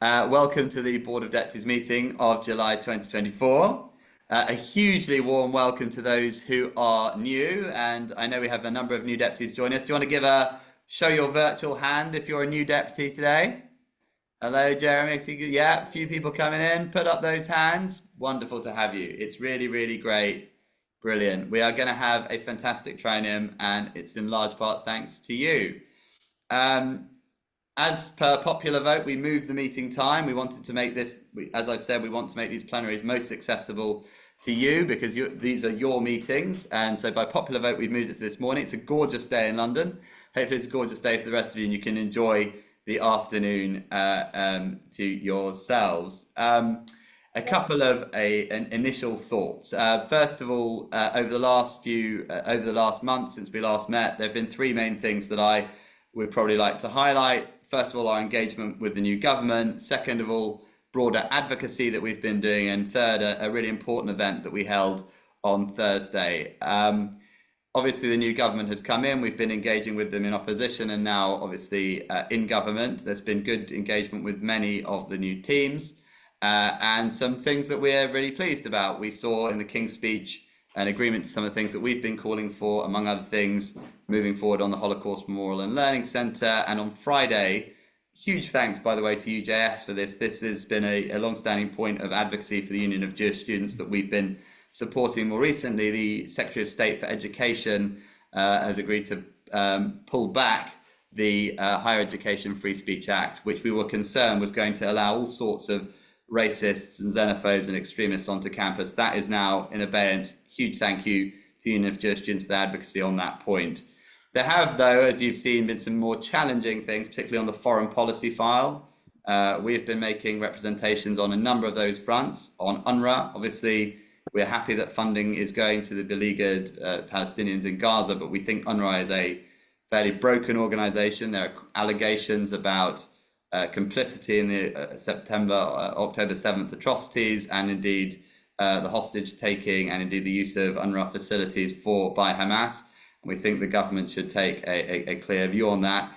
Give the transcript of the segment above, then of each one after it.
Welcome to the Board of Deputies meeting of July 2024. A hugely warm welcome to those who are new, and I know we have a number of new deputies join us. Do you want to show your virtual hand if you're a new deputy today? Hello, Jeremy. Yeah, a few people coming in. Put up those hands. Wonderful to have you. It's really, really great. Brilliant. We are going to have a fantastic triennium, and it's in large part thanks to you. As per popular vote, we moved the meeting time. We wanted to make this, as I've said, we want to make these plenaries most accessible to you because these are your meetings. And so by popular vote, we've moved it to this morning. It's a gorgeous day in London. Hopefully it's a gorgeous day for the rest of you and you can enjoy the afternoon to yourselves. A couple of initial thoughts. First of all, over the last month since we last met, there have been three main things that I would probably like to highlight. First of all, our engagement with the new government. Second of all, broader advocacy that we've been doing. And third, a really important event that we held on Thursday. Obviously, the new government has come in. We've been engaging with them in opposition and now obviously in government. There's been good engagement with many of the new teams and some things that we're really pleased about. We saw in the King's speech an agreement to some of the things that we've been calling for, among other things, moving forward on the Holocaust Memorial and Learning Centre. And on Friday, huge thanks, by the way, to UJS for this. This has been a long-standing point of advocacy for the Union of Jewish Students that we've been supporting more recently. The Secretary of State for Education has agreed to pull back the Higher Education Free Speech Act, which we were concerned was going to allow all sorts of racists and xenophobes and extremists onto campus. That is now in abeyance. Huge thank you to the Union of Jewish Students for their advocacy on that point. There have, though, as you've seen, been some more challenging things, particularly on the foreign policy file. We've been making representations on a number of those fronts. On UNRWA, obviously, we're happy that funding is going to the beleaguered Palestinians in Gaza, but we think UNRWA is a fairly broken organization. There are allegations about complicity in the October 7th atrocities, and indeed the hostage taking, and indeed the use of UNRWA facilities by Hamas. And we think the government should take a clear view on that.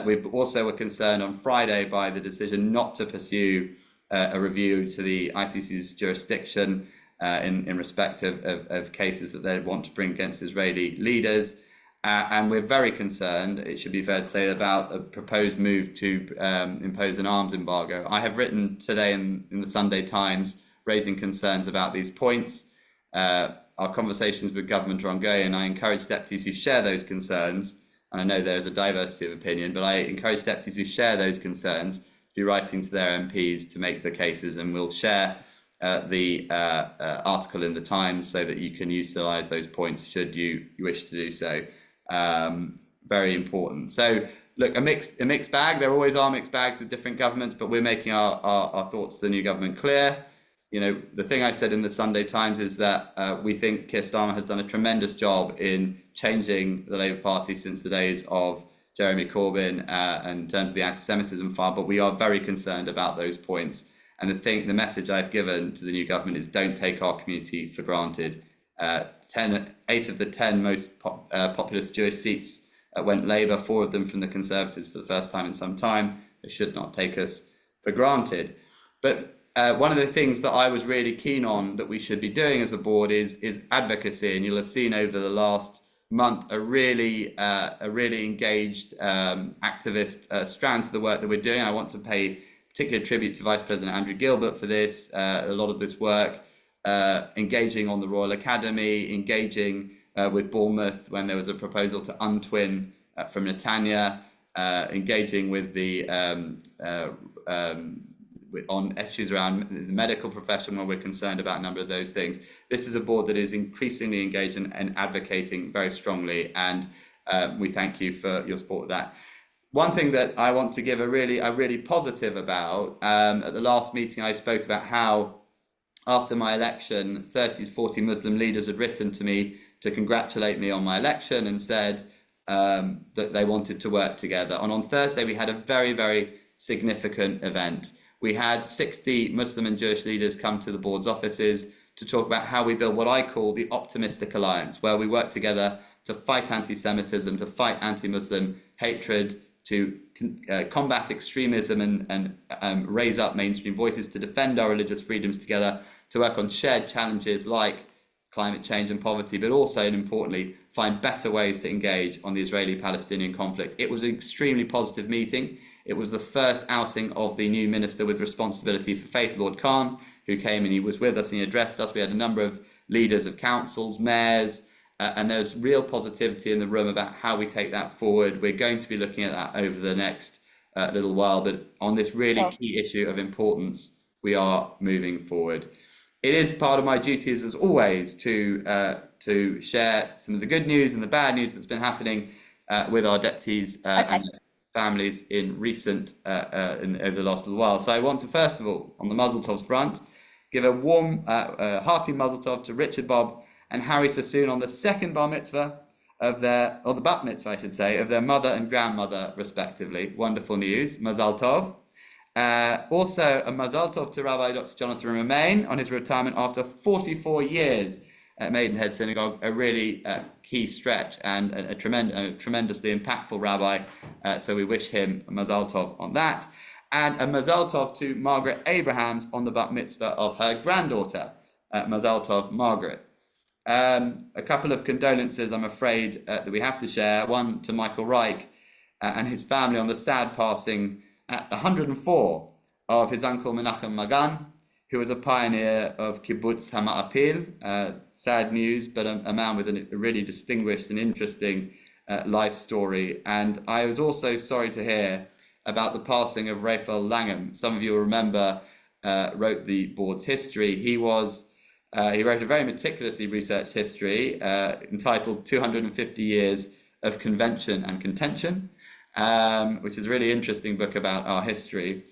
We also were concerned on Friday by the decision not to pursue a review to the ICC's jurisdiction in respect of cases that they want to bring against Israeli leaders. And we're very concerned, it should be fair to say, about a proposed move to impose an arms embargo. I have written today in the Sunday Times raising concerns about these points. Our conversations with government are ongoing, and I encourage deputies who share those concerns, and I know there's a diversity of opinion, but I encourage deputies who share those concerns to be writing to their MPs to make the cases, and we'll share the article in the Times so that you can utilise those points should you wish to do so. Very important. So look, a mixed bag. There always are mixed bags with different governments, but we're making our thoughts to the new government clear. You know, the thing I said in the Sunday Times is that we think Keir Starmer has done a tremendous job in changing the Labour Party since the days of Jeremy Corbyn in terms of the anti-Semitism file, but we are very concerned about those points. And the message I've given to the new government is don't take our community for granted. 8 of the 10 most populous Jewish seats went Labour, 4 of them from the Conservatives for the first time in some time. They should not take us for granted. But one of the things that I was really keen on that we should be doing as a board is advocacy, and you'll have seen over the last month a really engaged activist strand to the work that we're doing. I want to pay particular tribute to Vice President Andrew Gilbert for this. A lot of this work engaging on the Royal Academy, engaging with Bournemouth when there was a proposal to untwin from Netanya, engaging with the on issues around the medical profession where we're concerned about a number of those things. This is a board that is increasingly engaged and advocating very strongly, and we thank you for your support of that. One thing that I want to give a really positive about, at the last meeting I spoke about how after my election 30 to 40 Muslim leaders had written to me to congratulate me on my election and said that they wanted to work together. And on Thursday we had a very significant event. We had 60 Muslim and Jewish leaders come to the board's offices to talk about how we build what I call the optimistic alliance, where we work together to fight anti-Semitism, to fight anti-Muslim hatred, to combat extremism and raise up mainstream voices, to defend our religious freedoms together, to work on shared challenges like climate change and poverty, but also, and importantly, find better ways to engage on the Israeli-Palestinian conflict. It was an extremely positive meeting. It was the first outing of the new minister with responsibility for faith, Lord Khan, who came and he was with us and he addressed us. We had a number of leaders of councils, mayors, and there's real positivity in the room about how we take that forward. We're going to be looking at that over the next little while, but on this really key issue of importance, we are moving forward. It is part of my duties, as always, to share some of the good news and the bad news that's been happening with our deputies and families in recent over the last little while. So I want to, first of all, on the Mazel Tov's front, give a warm, hearty Mazel Tov to Richard, Bob, and Harry Sassoon on the second bar mitzvah of their, or the bat mitzvah, I should say, of their mother and grandmother, respectively. Wonderful news. Mazel Tov. Also, a Mazel Tov to Rabbi Dr. Jonathan Romain on his retirement after 44 years at Maidenhead Synagogue, a really key stretch and a tremendously impactful rabbi. So we wish him a Mazel Tov on that. And a Mazel Tov to Margaret Abrahams on the bat mitzvah of her granddaughter. Mazel Tov, Margaret. A couple of condolences, I'm afraid, that we have to share. One to Michael Reich and his family on the sad passing at 104 of his uncle Menachem Magan, who was a pioneer of Kibbutz Hama'apil. Sad news, but a man with a really distinguished and interesting life story. And I was also sorry to hear about the passing of Raphael Langham. Some of you will remember, wrote the board's history. He wrote a very meticulously researched history entitled 250 Years of Convention and Contention, which is a really interesting book about our history,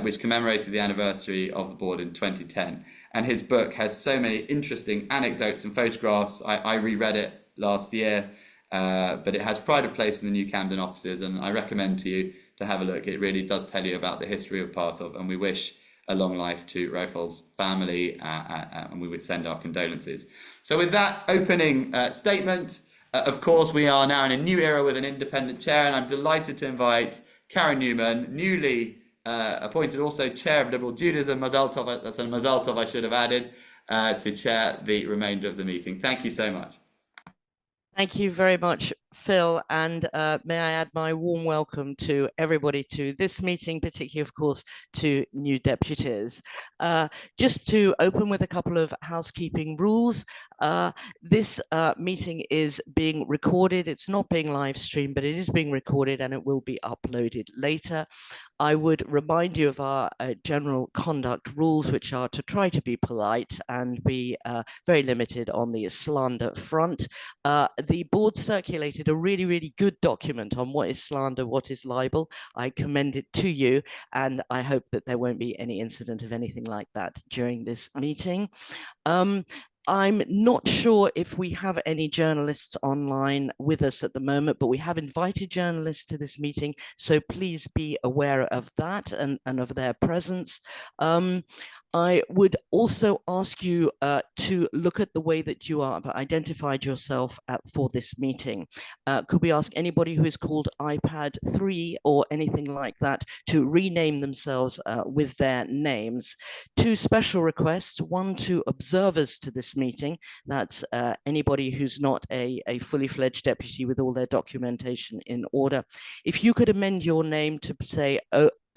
which commemorated the anniversary of the board in 2010. And his book has so many interesting anecdotes and photographs. I reread it last year, but it has pride of place in the New Camden offices, and I recommend to you to have a look. It really does tell you about the history of part of, and we wish a long life to Raphael's family, and we would send our condolences. So with that opening statement, of course, we are now in a new era with an independent chair, and I'm delighted to invite Karen Newman, newly appointed also chair of Liberal Judaism, Mazel Tov, that's a Mazel Tov I should have added, to chair the remainder of the meeting. Thank you so much. Thank you very much, Phil, and may I add my warm welcome to everybody to this meeting, particularly, of course, to new deputies. Just to open with a couple of housekeeping rules. This meeting is being recorded. It's not being live streamed, but it is being recorded and it will be uploaded later. I would remind you of our general conduct rules, which are to try to be polite and be very limited on the slander front. The board circulated a really, really good document on what is slander, what is libel. I commend it to you, and I hope that there won't be any incident of anything like that during this meeting. I'm not sure if we have any journalists online with us at the moment, but we have invited journalists to this meeting, so please be aware of that and of their presence. I would also ask you to look at the way that you have identified yourself for this meeting. Could we ask anybody who is called iPad 3 or anything like that to rename themselves with their names? Two special requests, one to observers to this meeting, that's anybody who's not a fully fledged deputy with all their documentation in order. If you could amend your name to say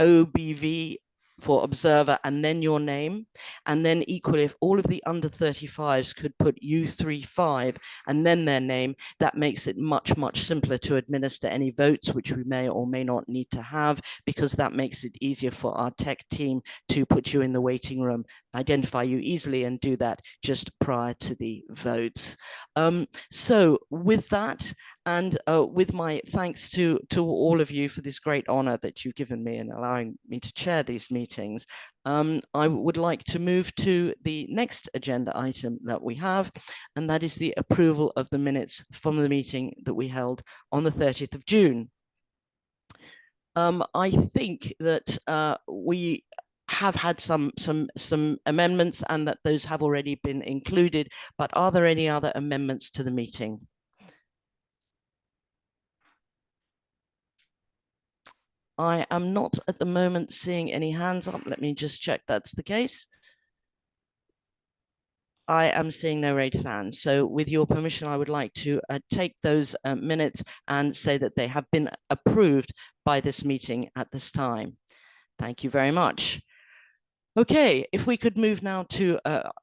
OBV for observer and then your name, and then equally if all of the under 35s could put U35 and then their name, that makes it much simpler to administer any votes which we may or may not need to have, because that makes it easier for our tech team to put you in the waiting room, identify you easily, and do that just prior to the votes. So with that, and with my thanks to all of you for this great honor that you've given me in allowing me to chair these meetings, I would like to move to the next agenda item that we have, and that is the approval of the minutes from the meeting that we held on the 30th of June. I think that we have had some amendments and that those have already been included, but are there any other amendments to the meeting? I am not at the moment seeing any hands up. Let me just check that's the case. I am seeing no raised hands. So with your permission, I would like to take those minutes and say that they have been approved by this meeting at this time. Thank you very much. Okay, if we could move now to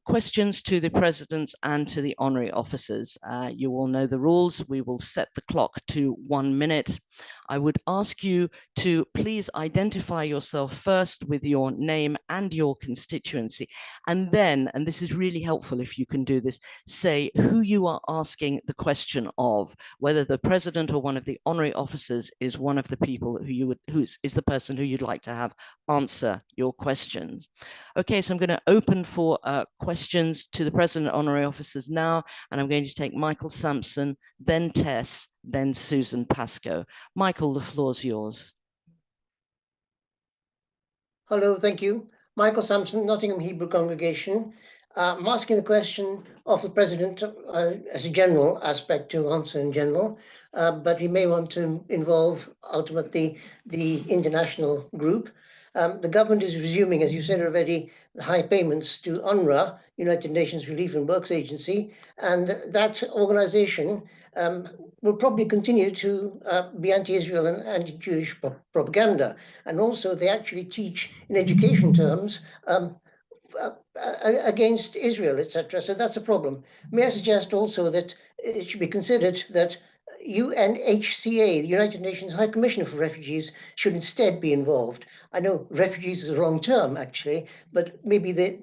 questions to the presidents and to the honorary officers. You all know the rules. We will set the clock to 1 minute. I would ask you to please identify yourself first with your name and your constituency. And then, and this is really helpful if you can do this, say who you are asking the question of, whether the president or one of the honorary officers is one of the people who is the person who you'd like to have answer your questions. Okay, so I'm going to open for questions to the president honorary officers now, and I'm going to take Michael Sampson, then Tess, then Susan Pascoe. Michael, the floor's yours. Hello, thank you. Michael Sampson, Nottingham Hebrew Congregation. I'm asking the question of the President as a general aspect to answer in general, but he may want to involve ultimately the international group. The government is resuming, as you said already, the high payments to UNRWA, United Nations Relief and Works Agency, and that organization will probably continue to be anti-Israel and anti-Jewish propaganda. And also they actually teach in education terms against Israel, etc. So that's a problem. May I suggest also that it should be considered that UNHCA, the United Nations High Commissioner for Refugees, should instead be involved. I know refugees is the wrong term, actually, but maybe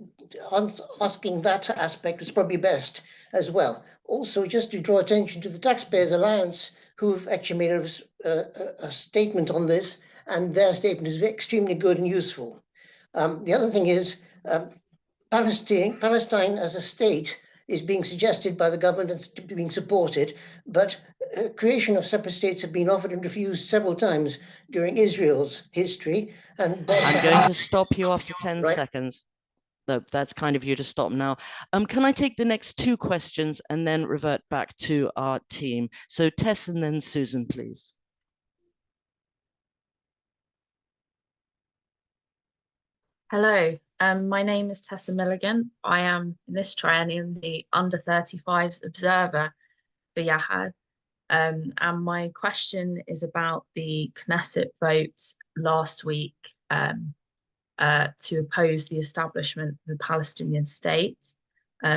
asking that aspect is probably best as well. Also, just to draw attention to the Taxpayers Alliance, who've actually made a statement on this, and their statement is extremely good and useful. The other thing is, Palestine as a state is being suggested by the government and being supported, but creation of separate states have been offered and refused several times during Israel's history. And I'm going to stop you after 10 Right. seconds. That's kind of you to stop now. Can I take the next two questions and then revert back to our team? So Tess and then Susan, please. Hello, my name is Tessa Milligan. I am in this triennium the under 35s observer for Yahad. And my question is about the Knesset vote last week to oppose the establishment of a Palestinian state.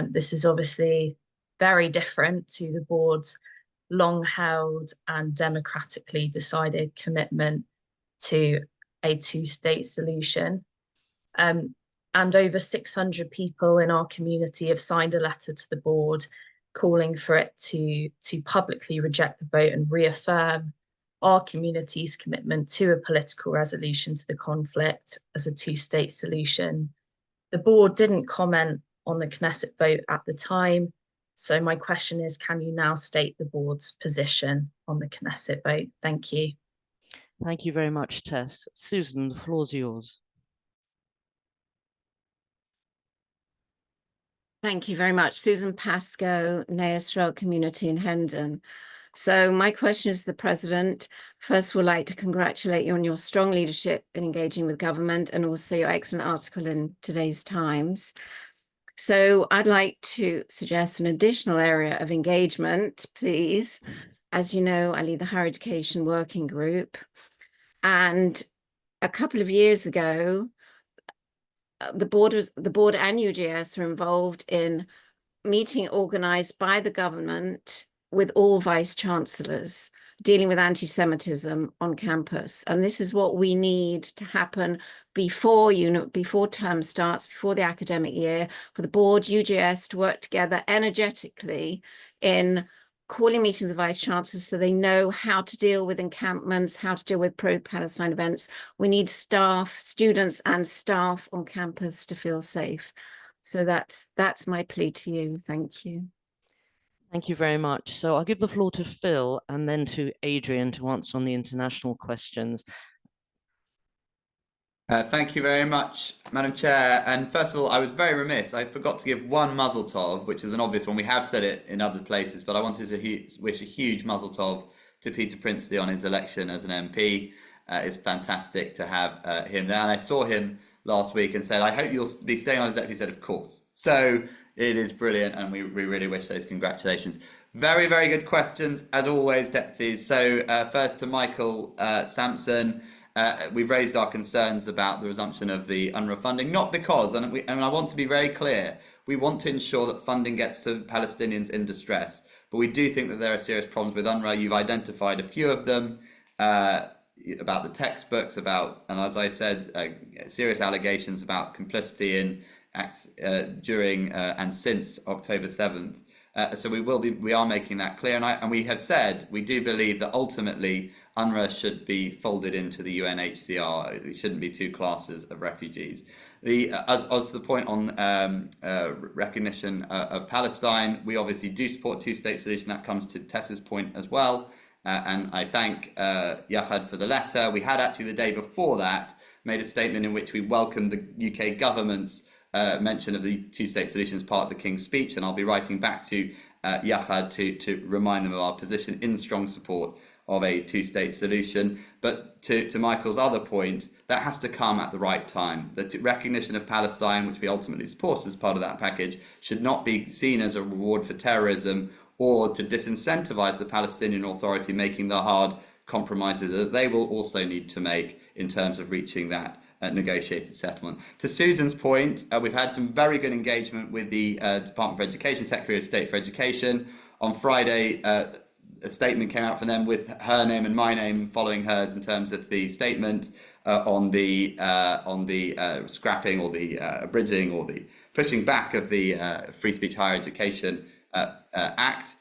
This is obviously very different to the board's long-held and democratically decided commitment to a two-state solution. And over 600 people in our community have signed a letter to the board calling for it to publicly reject the vote and reaffirm our community's commitment to a political resolution to the conflict as a two-state solution. The board didn't comment on the Knesset vote at the time. So my question is, can you now state the board's position on the Knesset vote? Thank you. Thank you very much, Tess. Susan, the floor's yours. Thank you very much. Susan Pascoe, Israel Community in Hendon. So my question is to the President. First, we'd like to congratulate you on your strong leadership in engaging with government and also your excellent article in today's Times. So I'd like to suggest an additional area of engagement, please. As you know, I lead the Higher Education Working Group. And a couple of years ago, the board and UGS were involved in meeting organized by the government with all vice chancellors dealing with anti-Semitism on campus. And this is what we need to happen before term starts, before the academic year, for the board, UGS to work together energetically in calling meetings of vice chancellors so they know how to deal with encampments, how to deal with pro-Palestine events. We need staff, students and staff on campus to feel safe. So that's my plea to you. Thank you. Thank you very much. So I'll give the floor to Phil and then to Adrian to answer on the international questions. Thank you very much, Madam Chair. And first of all, I was very remiss. I forgot to give one Mazel Tov, which is an obvious one. We have said it in other places, but I wanted to wish a huge Mazel Tov to Peter Princely on his election as an MP. It's fantastic to have him there. And I saw him last week and said, I hope you'll be staying on as deputy. He said, of course. So it is brilliant, and we really wish those congratulations. Very, very good questions, as always, deputies. So first to Michael Sampson. We've raised our concerns about the resumption of the UNRWA funding, not because, and I want to be very clear, we want to ensure that funding gets to Palestinians in distress, but we do think that there are serious problems with UNRWA. You've identified a few of them, about the textbooks, and as I said, serious allegations about complicity in acts during and since October 7th. So we are making that clear, and we have said we do believe that ultimately UNRWA should be folded into the UNHCR. There shouldn't be two classes of refugees. As the point on recognition of Palestine, we obviously do support two-state solution. That comes to Tessa's point as well. And I thank Yahad for the letter. We had actually the day before that made a statement in which we welcomed the UK government's mention of the two-state solution as part of the King's speech, and I'll be writing back to Yahad to remind them of our position in strong support of a two-state solution. But to Michael's other point, that has to come at the right time. The recognition of Palestine, which we ultimately support as part of that package, should not be seen as a reward for terrorism or to disincentivize the Palestinian Authority making the hard compromises that they will also need to make in terms of reaching that negotiated settlement. To Susan's point, we've had some very good engagement with the Department of Education, Secretary of State for Education. On Friday, a statement came out from them with her name and my name following hers in terms of the statement on the scrapping or the abridging or the pushing back of the Free Speech Higher Education Act,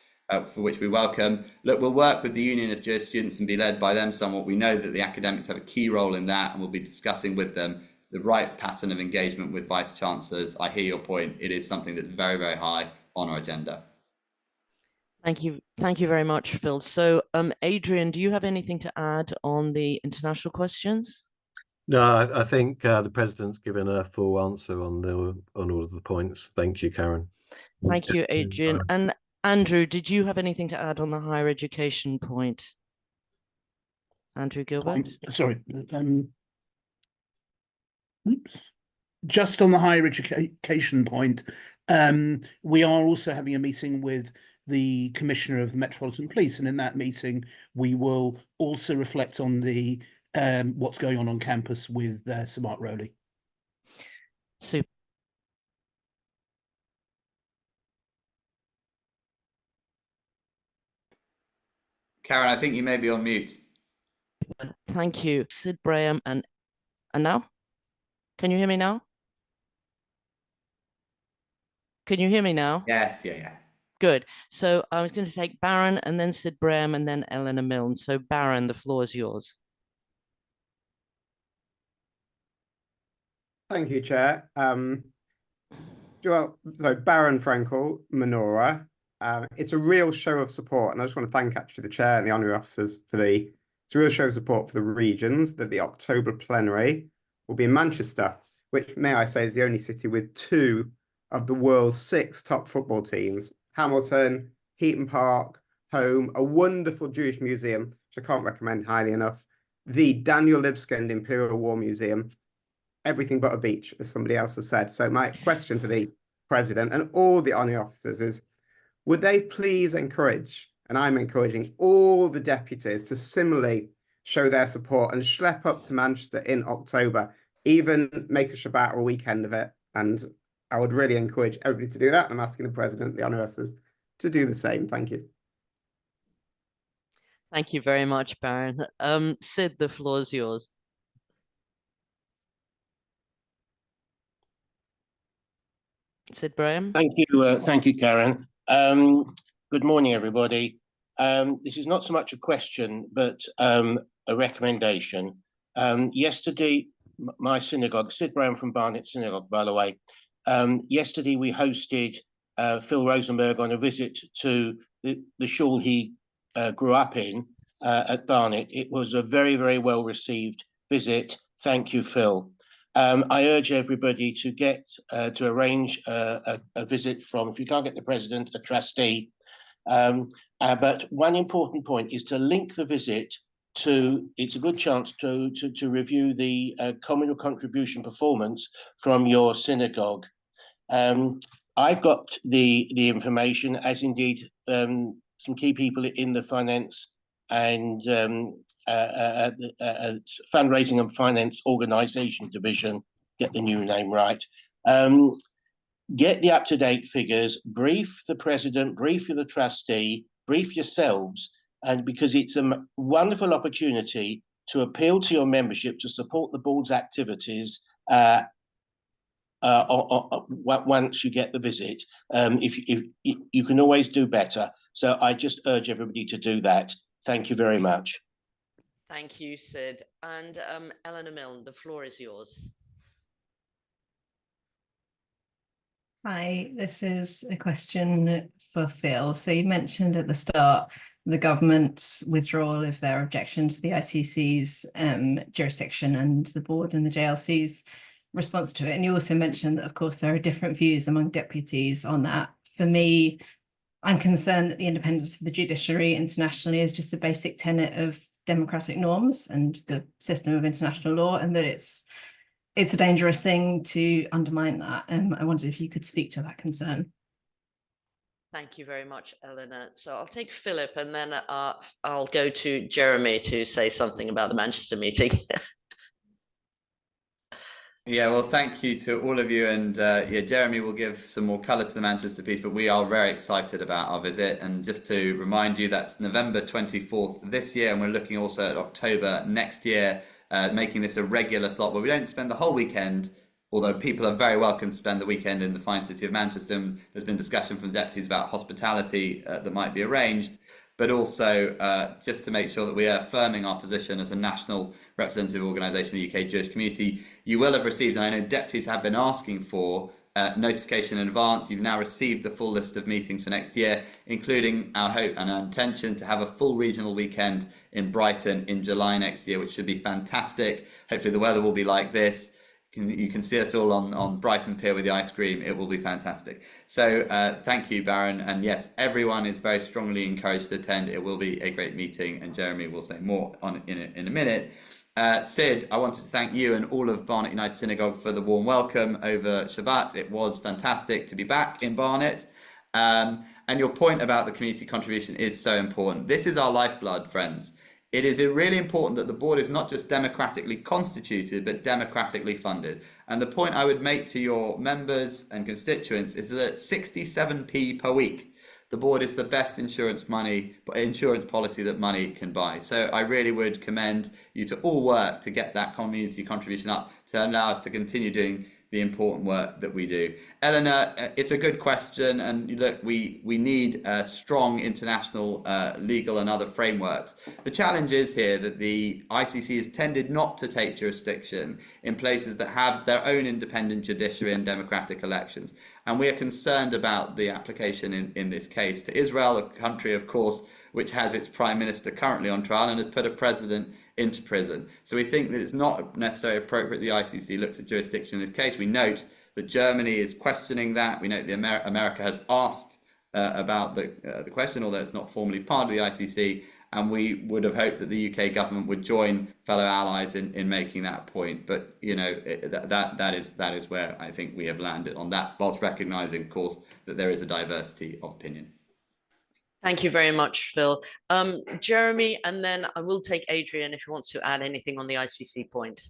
for which we welcome. Look, we'll work with the Union of Jewish Students and be led by them somewhat. We know that the academics have a key role in that, and we'll be discussing with them the right pattern of engagement with Vice Chancellors. I hear your point. It is something that's very, very high on our agenda. Thank you very much, Phil. So, Adrian, do you have anything to add on the international questions? No, I think the President's given a full answer on all of the points. Thank you, Karen. Thank you, Adrian. And Andrew, did you have anything to add on the higher education point? Andrew Gilbert? Sorry. Just on the higher education point, we are also having a meeting with the Commissioner of the Metropolitan Police, and in that meeting, we will also reflect on the what's going on campus with Samat Rowley. Super. Karen, I think you may be on mute. Thank you, Sid Braham, and now? Can you hear me now? Can you hear me now? Yes, yeah. Good. So I was going to take Baron and then Sid Braham and then Eleanor Milne. So Baron, the floor is yours. Thank you, Chair. Well, so Baron Frankel, Menorah. It's a real show of support, and I just want to thank actually the Chair and the honorary officers for it's a real show of support for the regions that the October plenary will be in Manchester, which, may I say, is the only city with 2 of the world's 6 top football teams. Hamilton, Heaton Park, home, a wonderful Jewish museum, which I can't recommend highly enough, the Daniel Libeskind Imperial War Museum, everything but a beach, as somebody else has said. So my question for the President and all the honorary officers is, would they please encourage, and I'm encouraging all the deputies to similarly show their support and schlep up to Manchester in October, even make a Shabbat or a weekend of it. And I would really encourage everybody to do that. And I'm asking the President, the honorary officers, to do the same. Thank you. Thank you very much, Baron. Sid, the floor is yours. Sid Braham. Thank you, Karen. Good morning, everybody. This is not so much a question, but a recommendation. Yesterday, my synagogue, Sid Brown from Barnet Synagogue, by the way, yesterday we hosted Phil Rosenberg on a visit to the shul he grew up in at Barnet. It was a very, very well received visit. Thank you, Phil. I urge everybody to to arrange a visit from, if you can't get the President, a trustee. But one important point is to link the visit it's a good chance to review the communal contribution performance from your synagogue. I've got the information, as indeed some key people in the finance and fundraising and finance organisation division, get the new name right. Get the up-to-date figures, brief the president, brief the trustee, brief yourselves, and because it's a wonderful opportunity to appeal to your membership to support the board's activities once you get the visit. If you can always do better, so I just urge everybody to do that. Thank you very much. Thank you, Sid. And Eleanor Milne, the floor is yours. Hi, this is a question for Phil. So you mentioned at the start the government's withdrawal of their objection to the ICC's jurisdiction and the board and the JLC's response to it. And you also mentioned that, of course, there are different views among deputies on that. For me, I'm concerned that the independence of the judiciary internationally is just a basic tenet of democratic norms and the system of international law, and that it's a dangerous thing to undermine that. I wondered if you could speak to that concern. Thank you very much, Eleanor. So I'll take Philip, and then I'll go to Jeremy to say something about the Manchester meeting. Yeah, well, thank you to all of you. And yeah, Jeremy will give some more colour to the Manchester piece, but we are very excited about our visit. And just to remind you, that's November 24th this year, and we're looking also at October next year, making this a regular slot where we don't spend the whole weekend, although people are very welcome to spend the weekend in the fine city of Manchester. And there's been discussion from the deputies about hospitality that might be arranged, but also just to make sure that we are affirming our position as a national representative organisation in the UK Jewish community. You will have received, and I know deputies have been asking for, notification in advance. You've now received the full list of meetings for next year, including our hope and our intention to have a full regional weekend in Brighton in July next year, which should be fantastic. Hopefully the weather will be like this. You can see us all on Brighton Pier with the ice cream. It will be fantastic. So thank you, Baron. And yes, everyone is very strongly encouraged to attend. It will be a great meeting, and Jeremy will say more on it in a minute. Sid, I wanted to thank you and all of Barnet United Synagogue for the warm welcome over Shabbat. It was fantastic to be back in Barnet. And your point about the community contribution is so important. This is our lifeblood, friends. It is really important that the board is not just democratically constituted, but democratically funded. And the point I would make to your members and constituents is that 67p per week, the board is the best insurance policy that money can buy. So I really would commend you to all work to get that community contribution up to allow us to continue doing the important work that we do. Eleanor, it's a good question, and look, we need strong international legal and other frameworks. The challenge is here that the ICC has tended not to take jurisdiction in places that have their own independent judiciary and democratic elections. And we are concerned about the application in this case to Israel, a country, of course, which has its prime minister currently on trial and has put a president into prison. So we think that it's not necessarily appropriate the ICC looks at jurisdiction in this case. We note that Germany is questioning that. We note that America has asked about the question, although it's not formally part of the ICC. And we would have hoped that the UK government would join fellow allies in making that point. But you know, that is where I think we have landed on that, whilst recognising, of course, that there is a diversity of opinion. Thank you very much, Phil. Jeremy, and then I will take Adrian if he wants to add anything on the ICC point.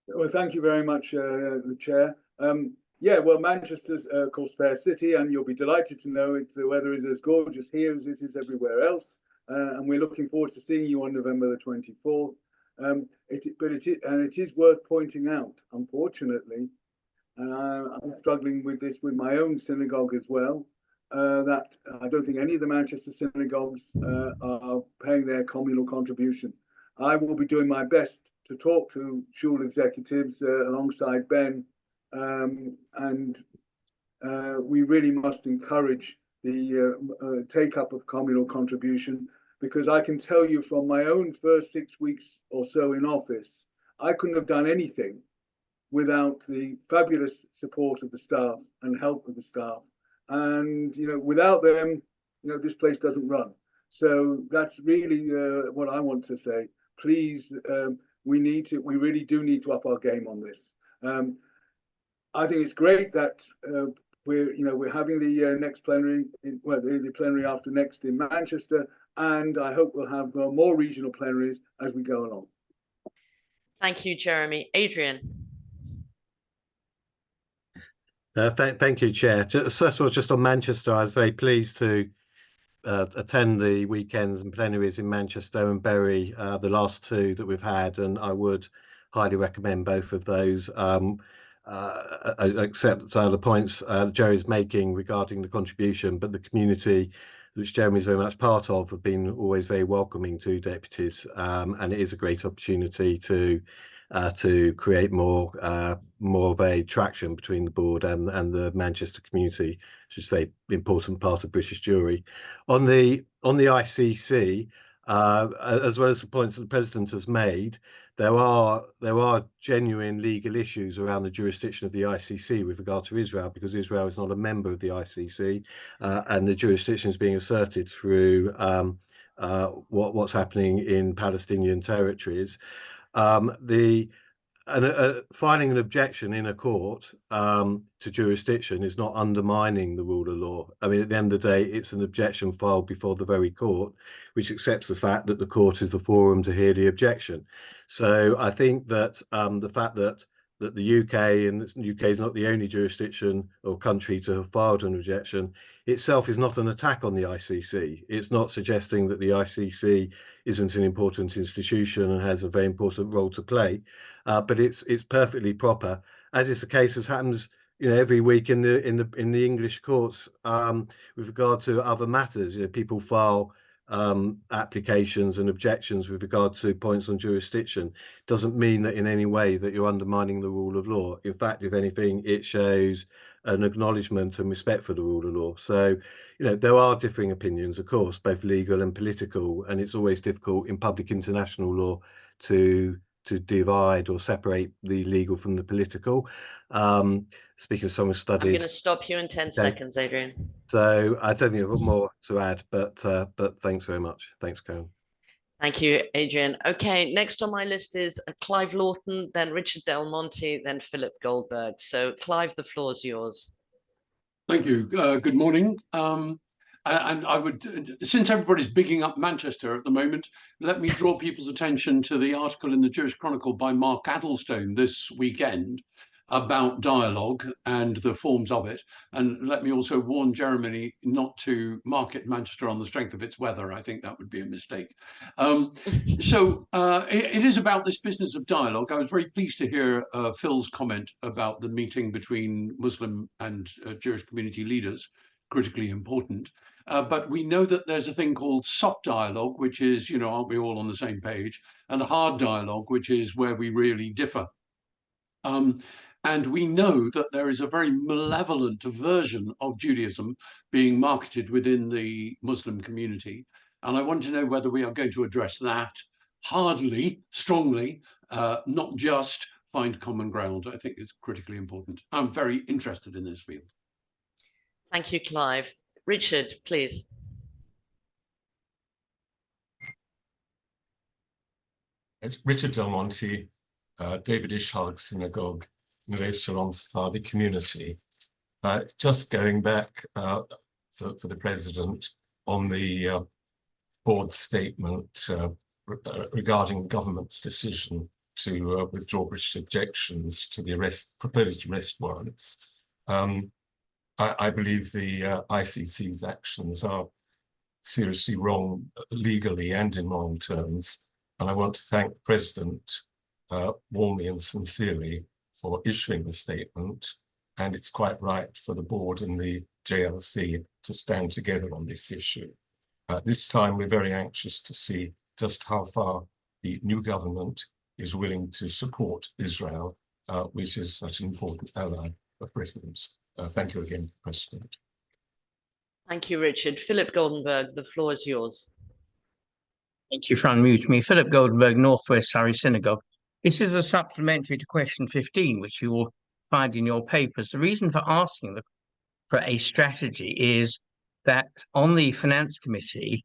Well, thank you very much, the Chair. Yeah, well, Manchester's, of course, fair city, and you'll be delighted to know the weather is as gorgeous here as it is everywhere else. And we're looking forward to seeing you on November the 24th. It is worth pointing out, unfortunately, and I'm struggling with this with my own synagogue as well, that I don't think any of the Manchester synagogues are paying their communal contribution. I will be doing my best to talk to shul executives alongside Ben, and we really must encourage the take-up of communal contribution, because I can tell you from my own first 6 weeks or so in office, I couldn't have done anything without the fabulous support of the staff and help of the staff. And, you know, without them, you know, this place doesn't run. So that's really what I want to say. Please, we really do need to up our game on this. I think it's great that we're having the next plenary, the plenary after next in Manchester, and I hope we'll have more regional plenaries as we go along. Thank you, Jeremy. Adrian. Thank you, Chair. First of all, just on Manchester, I was very pleased to attend the weekends and plenaries in Manchester and Bury, the last two that we've had, and I would highly recommend both of those. I accept the points Jerry's making regarding the contribution, but the community, which Jeremy is very much part of, have been always very welcoming to deputies, and it is a great opportunity to create more of a traction between the board and the Manchester community, which is a very important part of British Jewry. On the ICC, as well as the points that the President has made, there are genuine legal issues around the jurisdiction of the ICC with regard to Israel, because Israel is not a member of the ICC, and the jurisdiction is being asserted through what's happening in Palestinian territories. Filing an objection in a court to jurisdiction is not undermining the rule of law. I mean, at the end of the day, it's an objection filed before the very court, which accepts the fact that the court is the forum to hear the objection. So I think that the fact that the UK, and the UK is not the only jurisdiction or country to have filed an objection, itself is not an attack on the ICC. It's not suggesting that the ICC isn't an important institution and has a very important role to play, but it's perfectly proper, as is the case, as happens every week in the English courts with regard to other matters. People file applications and objections with regard to points on jurisdiction. Doesn't mean that in any way that you're undermining the rule of law. In fact, if anything, it shows an acknowledgement and respect for the rule of law. So, there are differing opinions, of course, both legal and political, and it's always difficult in public international law to divide or separate the legal from the political. Speaking of someone who studied, I'm going to stop you in 10 seconds, Adrian. So I don't think I've got more to add, but thanks very much. Thanks, Karen. Thank you, Adrian. Okay, next on my list is Clive Lawton, then Richard Del Monte, then Philip Goldberg. So Clive, the floor is yours. Thank you. Good morning. And I would, since everybody's bigging up Manchester at the moment, let me draw people's attention to the article in the Jewish Chronicle by Mark Addlestone this weekend about dialogue and the forms of it. And let me also warn Jeremy not to market Manchester on the strength of its weather. I think that would be a mistake. It is about this business of dialogue. I was very pleased to hear Phil's comment about the meeting between Muslim and Jewish community leaders, critically important. But we know that there's a thing called soft dialogue, which is, aren't we all on the same page? And hard dialogue, which is where we really differ. And we know that there is a very malevolent version of Judaism being marketed within the Muslim community. And I want to know whether we are going to address that hardly, strongly, not just find common ground. I think it's critically important. I'm very interested in this field. Thank you, Clive. Richard, please. It's Richard Del Monte, David Ishaq Synagogue, Neve Shalom Sephardi community. Just going back for the President on the board statement regarding the government's decision to withdraw British objections to the proposed arrest warrants. I believe the ICC's actions are seriously wrong legally and in moral terms. And I want to thank the President warmly and sincerely for issuing the statement. And it's quite right for the board and the JLC to stand together on this issue. This time, we're very anxious to see just how far the new government is willing to support Israel, which is such an important ally of Britain's. Thank you again, President. Thank you, Richard. Philip Goldenberg, the floor is yours. Thank you for unmuting me. Philip Goldenberg, Northwest Surrey Synagogue. This is a supplementary to question 15, which you will find in your papers. The reason for asking for a strategy is that on the Finance Committee,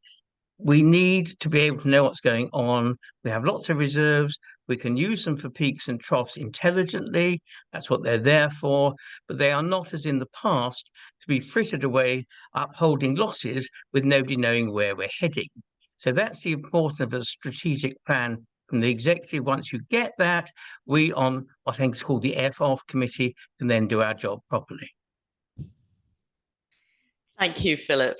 we need to be able to know what's going on. We have lots of reserves. We can use them for peaks and troughs intelligently. That's what they're there for. But they are not, as in the past, to be frittered away, upholding losses with nobody knowing where we're heading. So that's the importance of a strategic plan from the executive. Once you get that, we on what I think is called the F-off committee can then do our job properly. Thank you, Philip.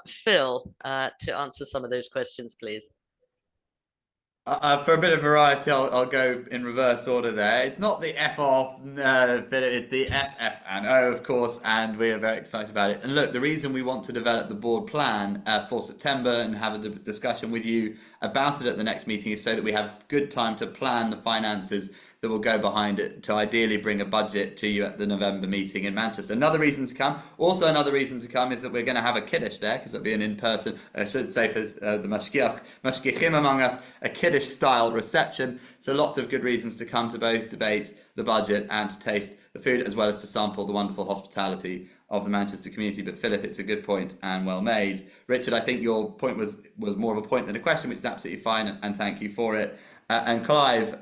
Phil, to answer some of those questions, please. For a bit of variety, I'll go in reverse order there. It's not the F off, Philip, it's the FF and O, of course, and we are very excited about it. And look, the reason we want to develop the board plan for September and have a discussion with you about it at the next meeting is so that we have good time to plan the finances that will go behind it to ideally bring a budget to you at the November meeting in Manchester. Another reason to come, another reason to come is that we're going to have a kiddush there, because it'll be an in-person, I should say for the mashgichim among us, a kiddush style reception. So lots of good reasons to come to both debate the budget and to taste the food, as well as to sample the wonderful hospitality of the Manchester community. But Philip, it's a good point and well made. Richard, I think your point was more of a point than a question, which is absolutely fine, and thank you for it. And Clive,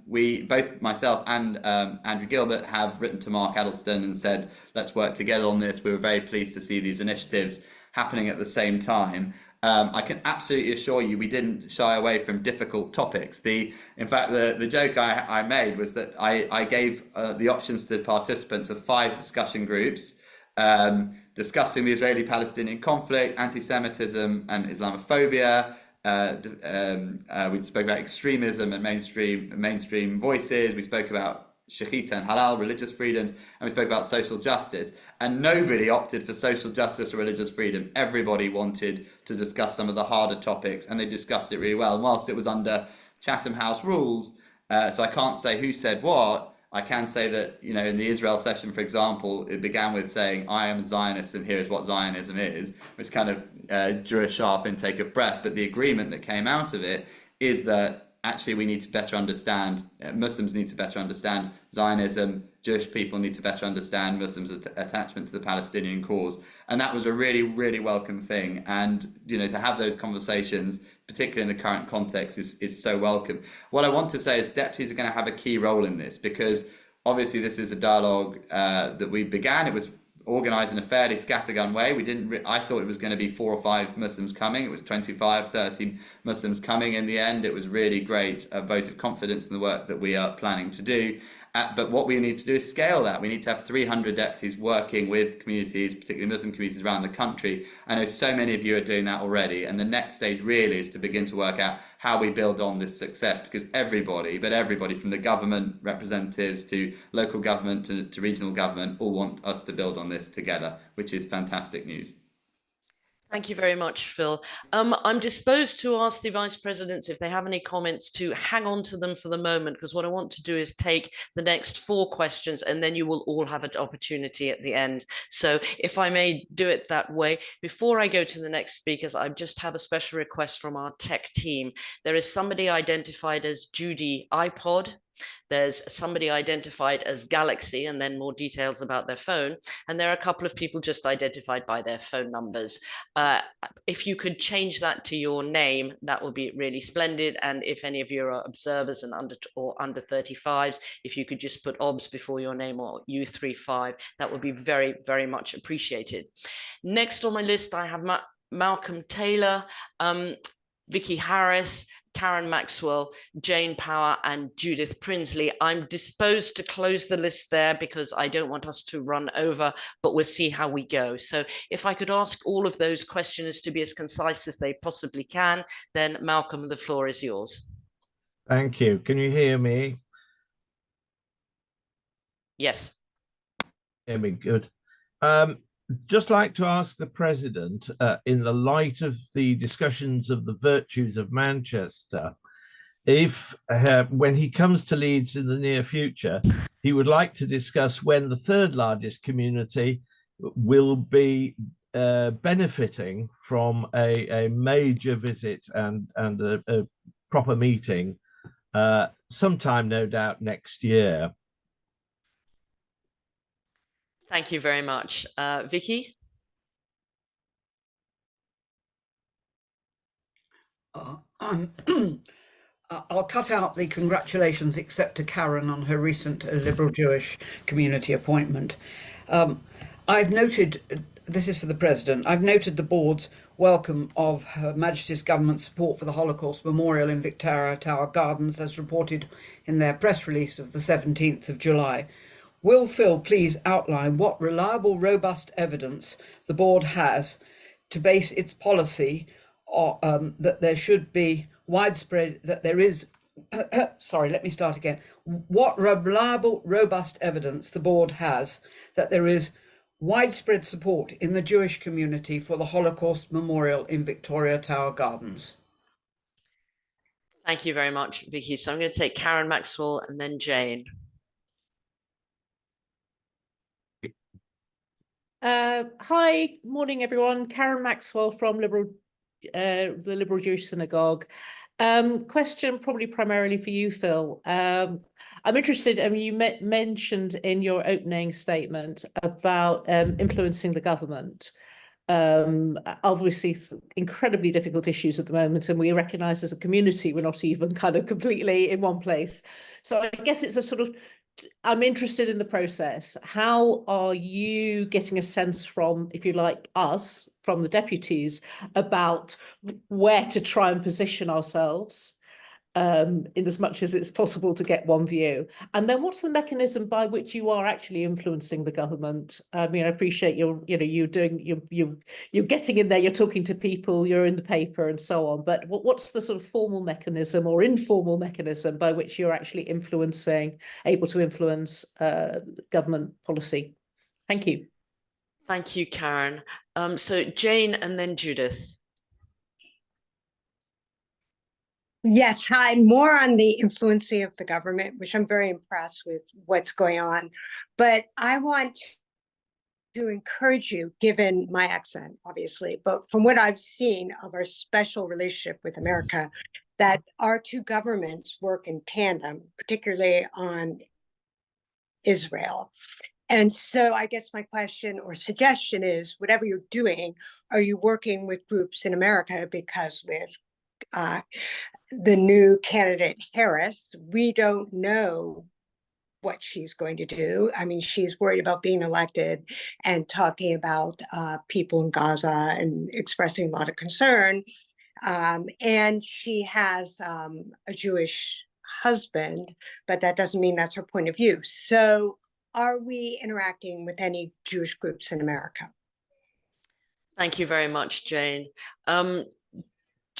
we both, myself and Andrew Gilbert, have written to Mark Addleston and said, let's work together on this. We were very pleased to see these initiatives happening at the same time. I can absolutely assure you we didn't shy away from difficult topics. In fact, the joke I made was that I gave the options to participants of 5 discussion groups discussing the Israeli-Palestinian conflict, anti-Semitism and Islamophobia. We spoke about extremism and mainstream voices. We spoke about shechita and halal, religious freedoms, and we spoke about social justice. And nobody opted for social justice or religious freedom. Everybody wanted to discuss some of the harder topics, and they discussed it really well. And whilst it was under Chatham House rules, so I can't say who said what, I can say that, you know, in the Israel session, for example, it began with saying, I am a Zionist and here's what Zionism is, which kind of drew a sharp intake of breath. But the agreement that came out of it is that actually we need to better understand, Muslims need to better understand Zionism, Jewish people need to better understand Muslims' attachment to the Palestinian cause. And that was a really, really welcome thing. And, you know, to have those conversations, particularly in the current context, is so welcome. What I want to say is deputies are going to have a key role in this, because obviously this is a dialogue that we began. It was organised in a fairly scattergun way. I thought it was going to be 4 or 5 Muslims coming. It was 25, 30 Muslims coming in the end. It was really great, a vote of confidence in the work that we are planning to do. But what we need to do is scale that. We need to have 300 deputies working with communities, particularly Muslim communities around the country. I know so many of you are doing that already. And the next stage really is to begin to work out how we build on this success, because everybody from the government representatives to local government to regional government all want us to build on this together, which is fantastic news. Thank you very much, Phil. I'm disposed to ask the vice presidents if they have any comments to hang on to them for the moment, because what I want to do is take the next 4 questions and then you will all have an opportunity at the end. So if I may do it that way, before I go to the next speakers, I just have a special request from our tech team. There is somebody identified as Judy iPod. There's somebody identified as Galaxy, and then more details about their phone. And there are a couple of people just identified by their phone numbers. If you could change that to your name, that would be really splendid. And if any of you are observers and under 35s, if you could just put OBS before your name, or U35, that would be very, very much appreciated. Next on my list, I have Malcolm Taylor, Vicky Harris, Karen Maxwell, Jane Power, and Judith Prinsley. I'm disposed to close the list there because I don't want us to run over, but we'll see how we go. So if I could ask all of those questioners to be as concise as they possibly can, then Malcolm, the floor is yours. Thank you. Can you hear me? Yes. Hear me, good. Just like to ask the President, in the light of the discussions of the virtues of Manchester, if when he comes to Leeds in the near future, he would like to discuss when the 3rd largest community will be benefiting from a major visit and a proper meeting sometime, no doubt, next year. Thank you very much. Vicky? I'll cut out the congratulations except to Karen on her recent Liberal Jewish community appointment. I've noted, this is for the President, I've noted the board's welcome of Her Majesty's Government's support for the Holocaust Memorial in Victoria Tower Gardens as reported in their press release of the 17th of July. Will Phil please outline what reliable, robust evidence the board has to base its policy on, that there should be widespread, that there is, sorry, let me start again. What reliable, robust evidence the board has that there is widespread support in the Jewish community for the Holocaust Memorial in Victoria Tower Gardens? Thank you very much, Vicky. So I'm going to take Karen Maxwell and then Jane. Hi, morning everyone. Karen Maxwell from the Liberal Jewish Synagogue. Question probably primarily for you, Phil. I'm interested, I mean, you mentioned in your opening statement about influencing the government. Obviously incredibly difficult issues at the moment, and we recognise as a community we're not even kind of completely in one place. So I guess it's a sort of, I'm interested in the process. How are you getting a sense from, if you like, us, from the deputies, about where to try and position ourselves in as much as it's possible to get one view? And then what's the mechanism by which you are actually influencing the government? I mean, I appreciate you're getting in there, you're talking to people, you're in the paper and so on, but what's the sort of formal mechanism or informal mechanism by which you're actually able to influence government policy? Thank you. Thank you, Karen. So Jane and then Judith. Yes, hi. More on the influencing of the government, which I'm very impressed with what's going on. But I want to encourage you, given my accent, obviously, but from what I've seen of our special relationship with America, that our two governments work in tandem, particularly on Israel. And so I guess my question or suggestion is, whatever you're doing, are you working with groups in America? Because with the new candidate Harris, we don't know what she's going to do. I mean, she's worried about being elected and talking about people in Gaza and expressing a lot of concern. And she has a Jewish husband, but that doesn't mean that's her point of view. So are we interacting with any Jewish groups in America? Thank you very much, Jane. I'm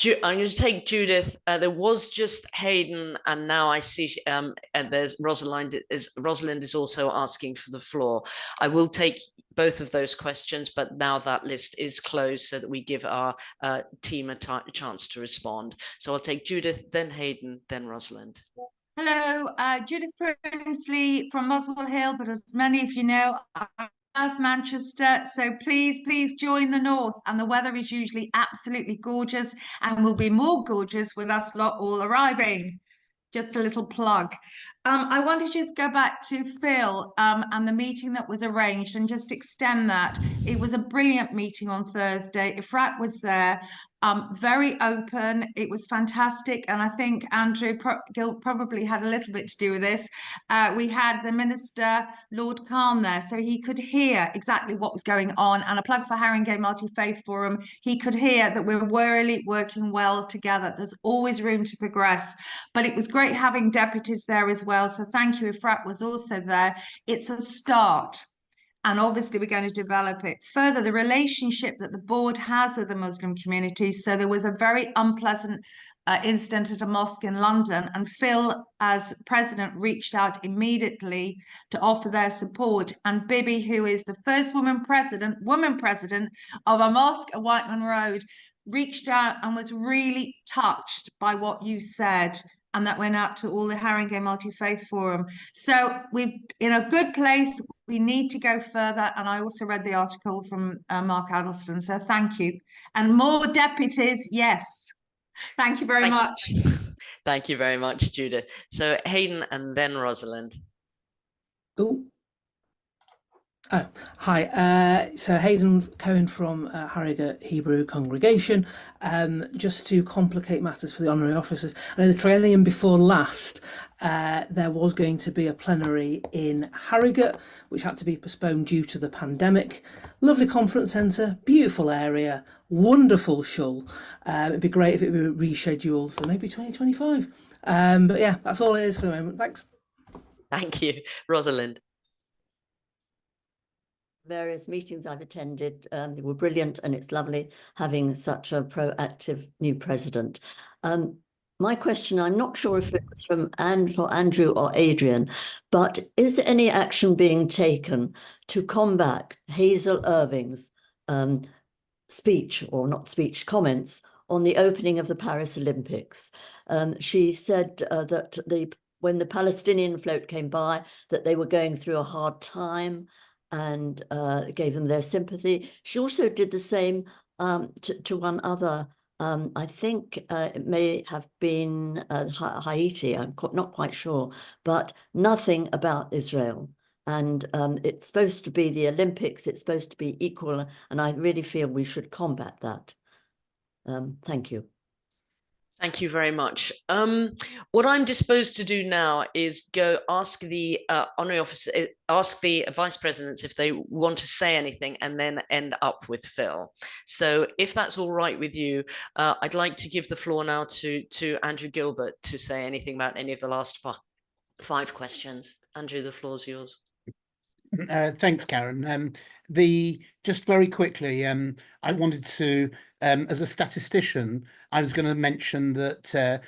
going to take Judith. There was just Hayden, and now I see and there's Rosalind is also asking for the floor. I will take both of those questions, but now that list is closed so that we give our team a chance to respond. So I'll take Judith, then Hayden, then Rosalind. Hello, Judith Prinsley from Muswell Hill, but as many of you know, I'm South Manchester, so please join the north, and the weather is usually absolutely gorgeous and will be more gorgeous with us lot all arriving. Just a little plug. I want to just go back to Phil and the meeting that was arranged and just extend that. It was a brilliant meeting on Thursday. Efrat was there, very open. It was fantastic. And I think Andrew Gill probably had a little bit to do with this. We had the Minister, Lord Khan, there, so he could hear exactly what was going on. And a plug for Haringey Multi-Faith Forum. He could hear that we're really working well together. There's always room to progress. But it was great having deputies there as well. So thank you. Efrat was also there. It's a start. And obviously, we're going to develop it further. The relationship that the board has with the Muslim community. So there was a very unpleasant incident at a mosque in London. And Phil, as president, reached out immediately to offer their support. And Bibi, who is the first woman president of a mosque at Whiteman Road, reached out and was really touched by what you said. And that went out to all the Haringey Multi-Faith Forum. So we're in a good place. We need to go further. And I also read the article from Mark Addleston. So thank you. And more deputies, yes. Thank you very much. Thank you very much, Judith. So Hayden and then Rosalind. Ooh. Oh, hi. So Hayden Cohen from Harrogate Hebrew Congregation. Just to complicate matters for the honorary officers, I know the triennium before last, there was going to be a plenary in Harrogate, which had to be postponed due to the pandemic. Lovely conference centre, beautiful area, wonderful shul. It'd be great if it were rescheduled for maybe 2025. But yeah, that's all it is for the moment. Thanks. Thank you, Rosalind. Various meetings I've attended, they were brilliant, and it's lovely having such a proactive new president. My question, I'm not sure if it was for Andrew or Adrian, but is any action being taken to combat Hazel Irving's speech, or not speech, comments on the opening of the Paris Olympics? She said that when the Palestinian float came by, that they were going through a hard time, and gave them their sympathy. She also did the same to one other. I think it may have been Haiti, I'm not quite sure, but nothing about Israel. And it's supposed to be the Olympics, it's supposed to be equal, and I really feel we should combat that. Thank you. Thank you very much. What I'm disposed to do now is go ask the honorary officer, ask the vice presidents if they want to say anything, and then end up with Phil. So if that's all right with you, I'd like to give the floor now to Andrew Gilbert to say anything about any of the last five questions. Andrew, the floor's yours. Thanks, Karen. Just very quickly, I wanted to, as a statistician, I was going to mention that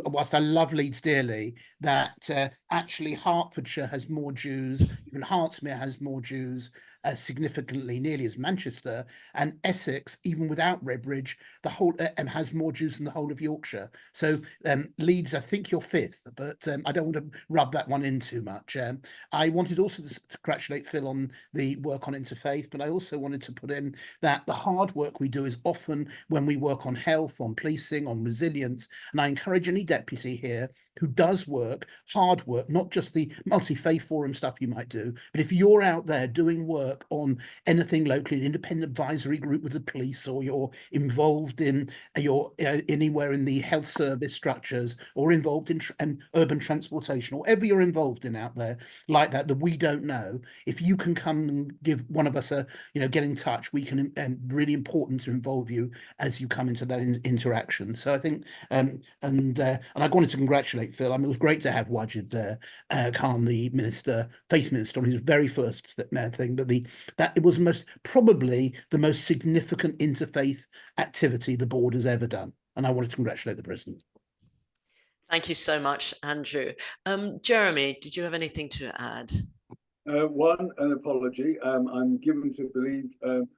whilst I love Leeds dearly, that actually Hertfordshire has more Jews, even Hertsmere has more Jews significantly, nearly as Manchester, and Essex, even without Redbridge, the whole has more Jews than the whole of Yorkshire. So Leeds, I think you're fifth, but I don't want to rub that one in too much. I wanted also to congratulate Phil on the work on interfaith, but I also wanted to put in that the hard work we do is often when we work on health, on policing, on resilience, and I encourage any deputy here who does work, hard work, not just the multi-faith forum stuff you might do, but if you're out there doing work on anything locally, an independent advisory group with the police, or you're involved in anywhere in the health service structures, or involved in urban transportation, or whatever you're involved in out there like that we don't know, if you can come and give one of us get in touch, we can, really important to involve you as you come into that interaction. So I think, and I wanted to congratulate Phil. I mean, it was great to have Wajid there, Khan, the faith minister, on his very first thing, but that it was probably the most significant interfaith activity the board has ever done. And I wanted to congratulate the president. Thank you so much, Andrew. Jeremy, did you have anything to add? One, an apology. I'm given to believe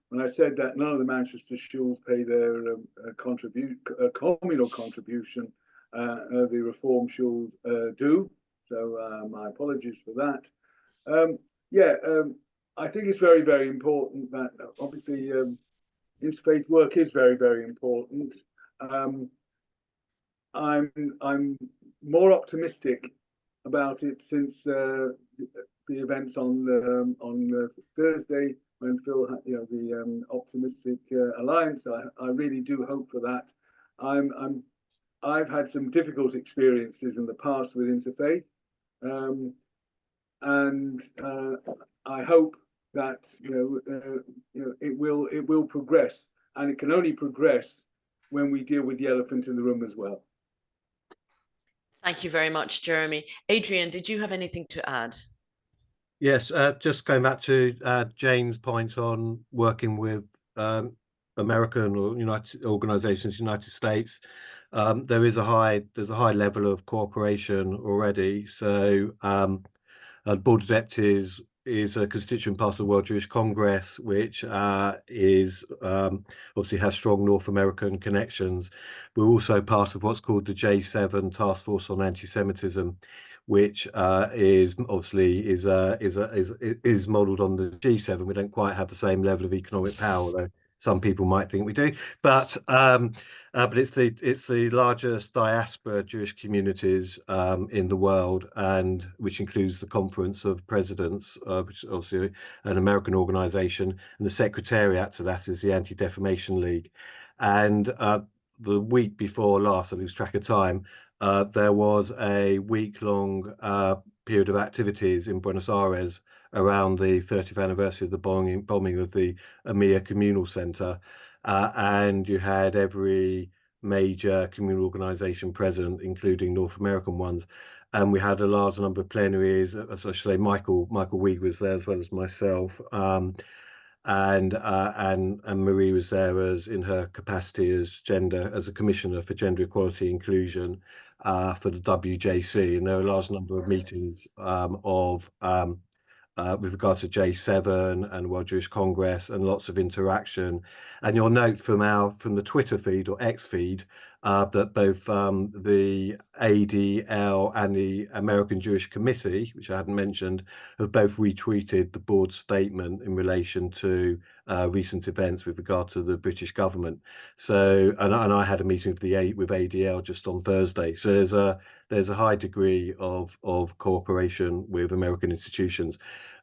when I said that none of the Manchester schools pay their communal contribution, the reform schools do. So my apologies for that. I think it's very, very important that obviously interfaith work is very, very important. I'm more optimistic about it since the events on Thursday when Phil had, the optimistic alliance. I really do hope for that. I've had some difficult experiences in the past with interfaith, and I hope that it will progress, and it can only progress when we deal with the elephant in the room as well. Thank you very much, Jeremy. Adrian, did you have anything to add? Yes, just going back to Jane's point on working with American or United organizations, United States, there's a high level of cooperation already. So Board of Deputies is a constituent part of the World Jewish Congress, which is obviously has strong North American connections. We're also part of what's called the J7 Task Force on Anti-Semitism, which is modelled on the G7. We don't quite have the same level of economic power, though some people might think we do, but it's the largest diaspora Jewish communities in the world, and which includes the Conference of Presidents, which is obviously an American organization, and the secretariat to that is the Anti-Defamation League. And the week before last, I lose track of time, there was a week-long period of activities in Buenos Aires around the 30th anniversary of the bombing of the EMEA Communal Center, and you had every major communal organization present, including North American ones, and we had a large number of plenaries. As I should say, Michael Weig was there as well as myself, and Marie was there as in her capacity as a commissioner for gender equality inclusion for the WJC, and there were a large number of meetings with regard to J7 and World Jewish Congress, and lots of interaction. And you'll note from the Twitter feed or X feed that both the ADL and the American Jewish Committee, which I hadn't mentioned, have both retweeted the board's statement in relation to recent events with regard to the British government. So, and I had a meeting with ADL just on Thursday. So there's a high degree of cooperation with American institutions.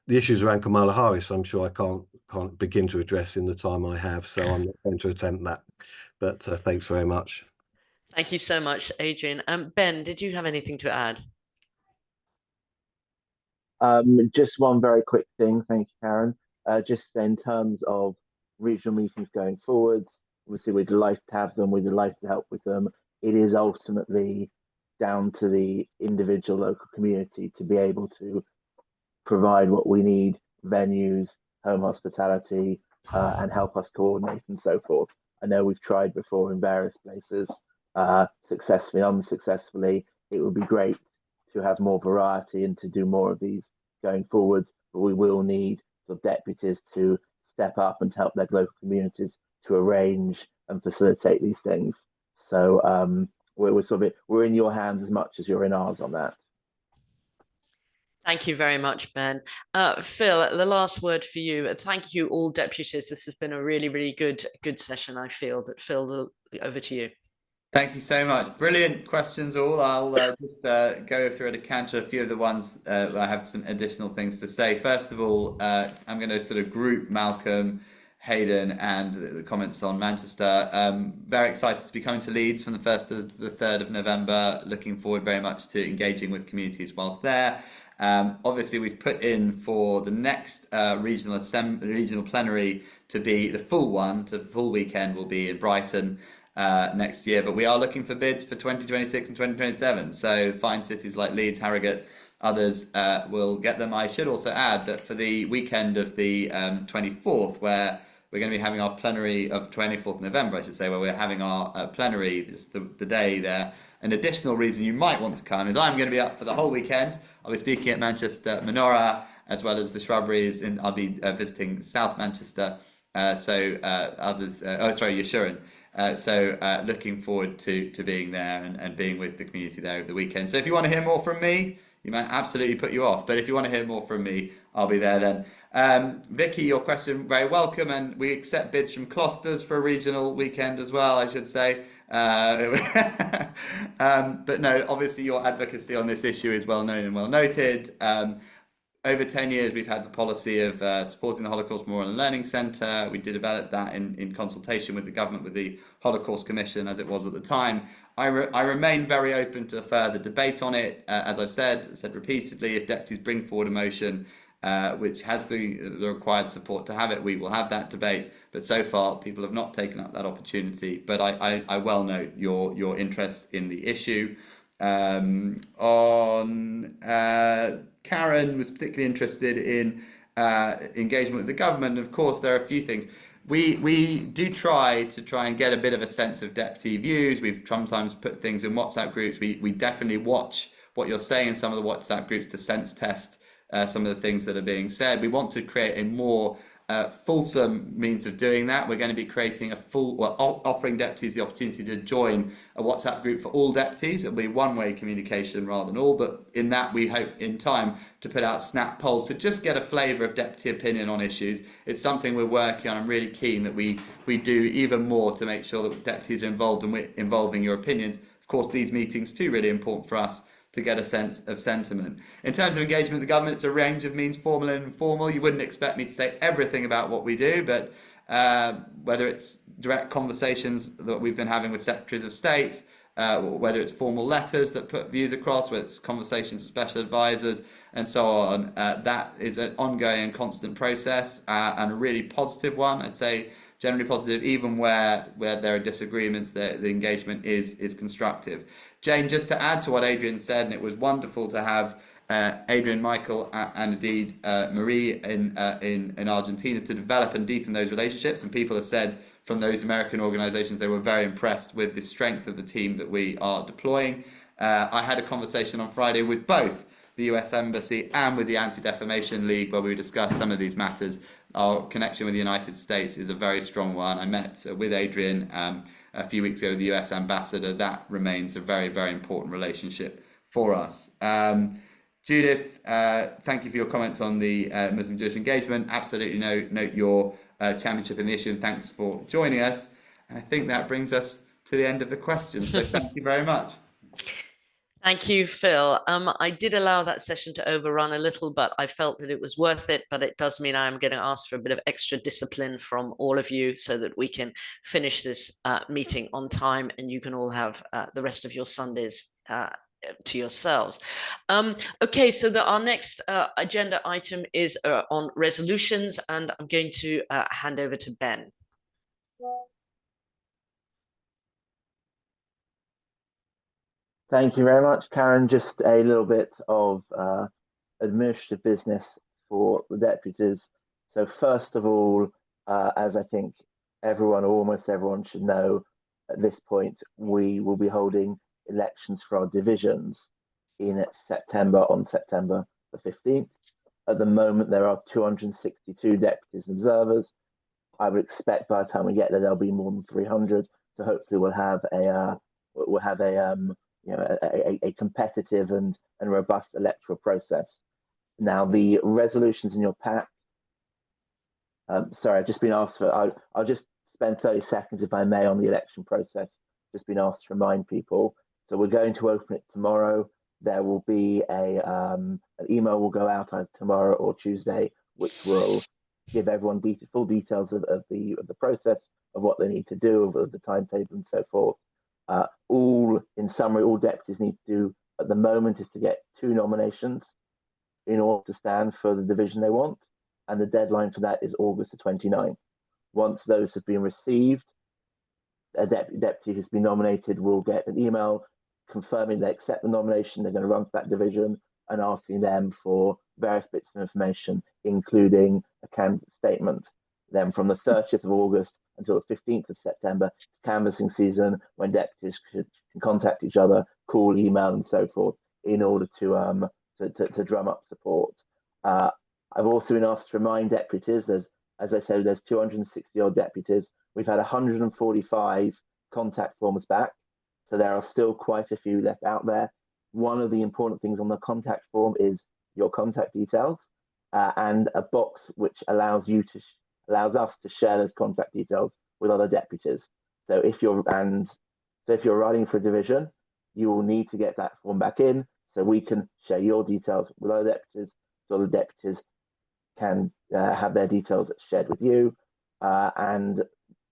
The issues around Kamala Harris, I'm sure I can't begin to address in the time I have, so I'm not going to attempt that. But thanks very much. Thank you so much, Adrian. Ben, did you have anything to add? Just one very quick thing. Thank you, Karen. Just in terms of regional meetings going forwards, obviously we're delighted to have them. We're delighted to help with them. It is ultimately down to the individual local community to be able to provide what we need, venues, home hospitality, and help us coordinate and so forth. I know we've tried before in various places, successfully, unsuccessfully. It would be great to have more variety and to do more of these going forwards, but we will need sort of deputies to step up and to help their local communities to arrange and facilitate these things. So we're in your hands as much as you're in ours on that. Thank you very much, Ben. Phil, the last word for you. Thank you all deputies. This has been a really, really good session, I feel. But Phil, over to you. Thank you so much. Brilliant questions all. I'll just go through a decanter a few of the ones where I have some additional things to say. First of all, I'm going to sort of group Malcolm, Hayden, and the comments on Manchester. Very excited to be coming to Leeds from the 1st to the 3rd of November. Looking forward very much to engaging with communities whilst there. Obviously, we've put in for the next regional plenary to be the full one, the full weekend will be in Brighton next year, but we are looking for bids for 2026 and 2027. So fine cities like Leeds, Harrogate, others will get them. I should also add that for the weekend of the 24th, where we're going to be having our plenary of 24th November, I should say, where we're having our plenary, just the day there. An additional reason you might want to come is I'm going to be up for the whole weekend. I'll be speaking at Manchester Menorah, as well as the Shrubberies, and I'll be visiting South Manchester. Yeshurun. So looking forward to being there and being with the community there over the weekend. So if you want to hear more from me, you might absolutely put you off, but if you want to hear more from me, I'll be there then. Vicky, your question, very welcome, and we accept bids from clusters for a regional weekend as well, I should say. But no, obviously your advocacy on this issue is well known and well noted. Over 10 years, we've had the policy of supporting the Holocaust Memorial and Learning Centre. We did develop that in consultation with the government, with the Holocaust Commission, as it was at the time. I remain very open to further debate on it. As I've said repeatedly, if deputies bring forward a motion which has the required support to have it, we will have that debate. But so far, people have not taken up that opportunity. But I well note your interest in the issue. Karen was particularly interested in engagement with the government. Of course, there are a few things. We do try and get a bit of a sense of deputy views. We've sometimes put things in WhatsApp groups. We definitely watch what you're saying in some of the WhatsApp groups to sense test some of the things that are being said. We want to create a more fulsome means of doing that. We're going to be creating offering deputies the opportunity to join a WhatsApp group for all deputies. It'll be one-way communication rather than all, but in that we hope in time to put out snap polls to just get a flavour of deputy opinion on issues. It's something we're working on. I'm really keen that we do even more to make sure that deputies are involved and we're involving your opinions. Of course, these meetings too, really important for us to get a sense of sentiment. In terms of engagement with the government, it's a range of means, formal and informal. You wouldn't expect me to say everything about what we do, but whether it's direct conversations that we've been having with secretaries of state, whether it's formal letters that put views across, whether it's conversations with special advisors and so on, that is an ongoing and constant process and a really positive one. I'd say generally positive, even where there are disagreements, the engagement is constructive. Jane, just to add to what Adrian said, and it was wonderful to have Adrian, Michael, and indeed Marie in Argentina to develop and deepen those relationships. And people have said from those American organizations they were very impressed with the strength of the team that we are deploying. I had a conversation on Friday with both the US Embassy and with the Anti-Defamation League where we discussed some of these matters. Our connection with the United States is a very strong one. I met with Adrian a few weeks ago with the US Ambassador. That remains a very, very important relationship for us. Judith, thank you for your comments on the Muslim-Jewish engagement. Absolutely note your championship in the issue, and thanks for joining us. And I think that brings us to the end of the questions. So thank you very much. Thank you, Phil. I did allow that session to overrun a little, but I felt that it was worth it. But it does mean I'm going to ask for a bit of extra discipline from all of you so that we can finish this meeting on time and you can all have the rest of your Sundays to yourselves. Okay, so our next agenda item is on resolutions, and I'm going to hand over to Ben. Thank you very much, Karen. Just a little bit of administrative business for the deputies. So first of all, as I think everyone, or almost everyone should know at this point, we will be holding elections for our divisions in September, on September the 15th. At the moment, there are 262 deputies and observers. I would expect by the time we get there, there'll be more than 300. So hopefully we'll have a competitive and robust electoral process. Now, the resolutions in your pack. Sorry, I've just been asked for. I'll just spend 30 seconds, if I may, on the election process. Just been asked to remind people. So we're going to open it tomorrow. There will be an email will go out either tomorrow or Tuesday, which will give everyone full details of the process, of what they need to do, of the timetable and so forth. In summary, all deputies need to do at the moment is to get 2 nominations in order to stand for the division they want, and the deadline for that is August the 29th. Once those have been received, a deputy who's been nominated will get an email confirming they accept the nomination. They're going to run to that division and asking them for various bits of information, including a candidate statement. Then from the 30th of August until the 15th of September, canvassing season, when deputies can contact each other, call, email, and so forth, in order to drum up support. I've also been asked to remind deputies, as I said, there's 260 odd deputies. We've had 145 contact forms back, so there are still quite a few left out there. One of the important things on the contact form is your contact details and a box which allows us to share those contact details with other deputies. So if you're writing for a division, you will need to get that form back in so we can share your details with other deputies, so the deputies can have their details shared with you. And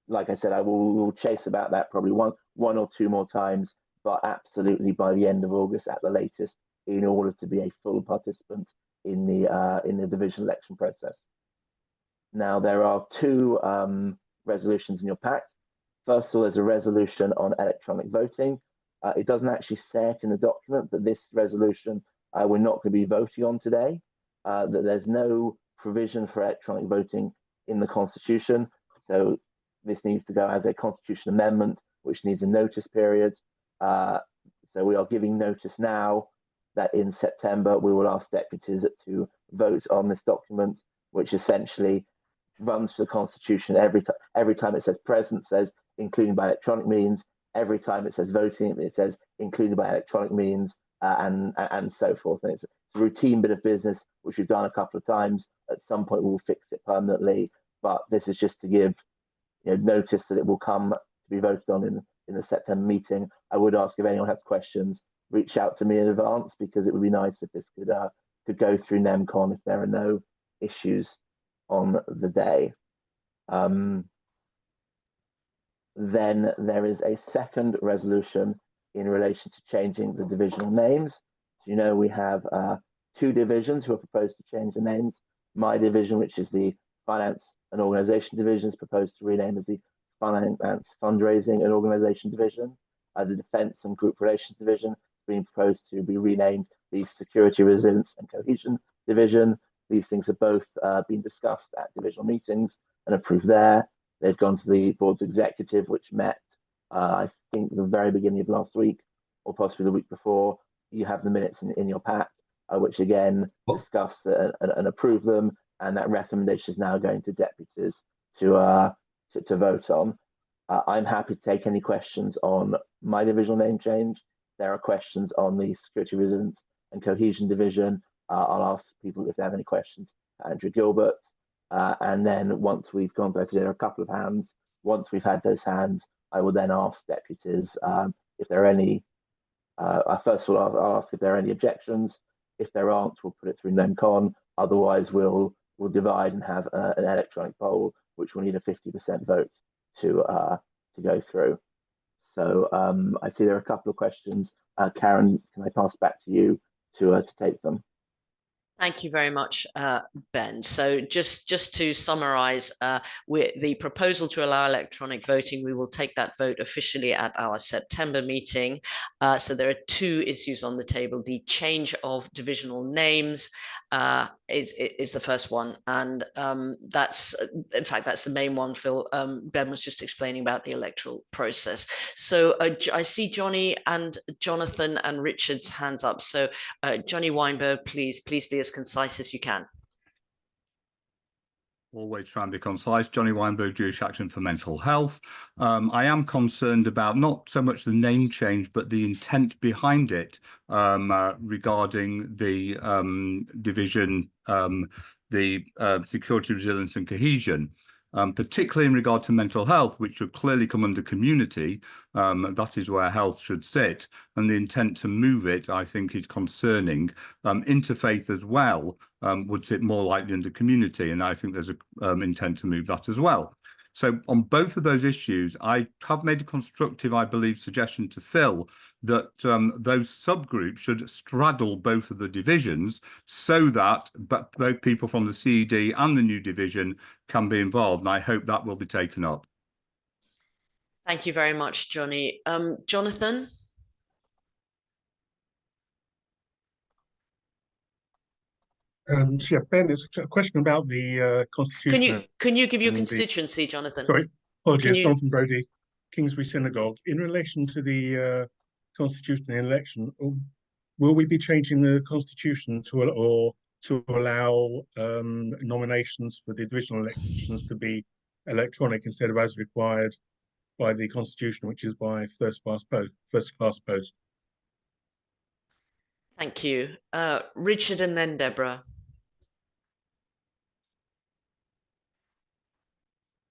like I said, I will chase about that probably one or two more times, but absolutely by the end of August at the latest, in order to be a full participant in the division election process. Now, there are 2 resolutions in your pack. First of all, there's a resolution on electronic voting. It doesn't actually say it in the document, but this resolution we're not going to be voting on today. That there's no provision for electronic voting in the Constitution. So this needs to go as a Constitution amendment, which needs a notice period. So we are giving notice now that in September we will ask deputies to vote on this document, which essentially runs to the Constitution. Every time it says present, says including by electronic means. Every time it says voting, it says including by electronic means, and so forth. And it's a routine bit of business which we've done a couple of times. At some point, we'll fix it permanently. But this is just to give notice that it will come to be voted on in the September meeting. I would ask if anyone has questions, reach out to me in advance, because it would be nice if this could go through NEMCON if there are no issues on the day. Then there is a second resolution in relation to changing the divisional names. So, we have 2 divisions who are proposed to change the names. My division, which is the Finance and Organisation Division, is proposed to rename as the Finance, Fundraising and Organisation Division. The Defence and Group Relations Division is being proposed to be renamed the Security, Resilience and Cohesion Division. These things have both been discussed at divisional meetings and approved there. They've gone to the board's executive, which met, I think, the very beginning of last week, or possibly the week before. You have the minutes in your pack, which again discussed and approved them, and that recommendation is now going to deputies to vote on. I'm happy to take any questions on my divisional name change. There are questions on the Security, Resilience and Cohesion Division. I'll ask people if they have any questions. Andrew Gilbert. And then once we've gone through, there are a couple of hands. Once we've had those hands, I will then ask deputies if there are any. First of all, I'll ask if there are any objections. If there aren't, we'll put it through NEMCON. Otherwise, we'll divide and have an electronic poll, which will need a 50% vote to go through. So I see there are a couple of questions. Karen, can I pass back to you to take them? Thank you very much, Ben. So just to summarize, the proposal to allow electronic voting, we will take that vote officially at our September meeting. So there are 2 issues on the table. The change of divisional names is the first one. And that's the main one, Phil. Ben was just explaining about the electoral process. So I see Johnny and Jonathan and Richard's hands up. So Johnny Weinberg, please be as concise as you can. Always try and be concise. Johnny Weinberg, Jewish Action for Mental Health. I am concerned about not so much the name change, but the intent behind it regarding the division, the Security, Resilience and Cohesion. Particularly in regard to mental health, which should clearly come under community. That is where health should sit. And the intent to move it, I think, is concerning. Interfaith as well would sit more likely under community. And I think there's an intent to move that as well. So on both of those issues, I have made a constructive, I believe, suggestion to Phil that those subgroups should straddle both of the divisions so that both people from the CED and the new division can be involved. And I hope that will be taken up. Thank you very much, Johnny. Jonathan? So yeah, Ben, it's a question about the Constitution. Can you give your constituency, Jonathan? Sorry, apologies, Jonathan Brodie, Kingsbury Synagogue. In relation to the constitutional election, will we be changing the Constitution to allow nominations for the divisional elections to be electronic instead of as required by the Constitution, which is by first class post? Thank you. Richard and then Deborah.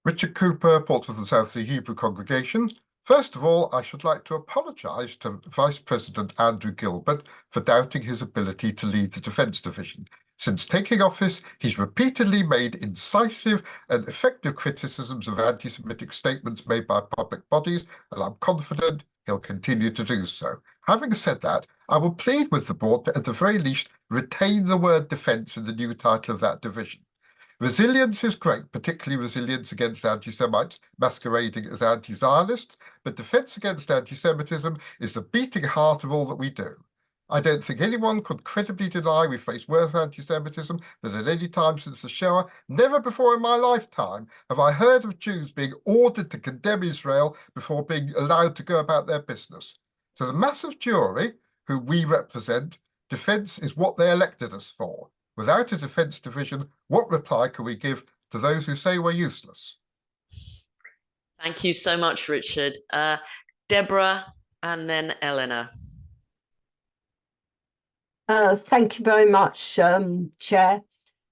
Richard Cooper, Portsmouth and Southsea Hebrew Congregation. First of all, I should like to apologise to Vice President Andrew Gilbert for doubting his ability to lead the Defence Division. Since taking office, he's repeatedly made incisive and effective criticisms of anti-Semitic statements made by public bodies, and I'm confident he'll continue to do so. Having said that, I will plead with the board to, at the very least, retain the word defence in the new title of that division. Resilience is great, particularly resilience against anti-Semites masquerading as anti-Zionists, but defence against anti-Semitism is the beating heart of all that we do. I don't think anyone could credibly deny we face worse anti-Semitism than at any time since the Shoah. Never before in my lifetime have I heard of Jews being ordered to condemn Israel before being allowed to go about their business. To the massive jury, who we represent, defence is what they elected us for. Without a defence division, what reply can we give to those who say we're useless. Thank you so much, Richard. Deborah and then Eleanor. Thank you very much, Chair.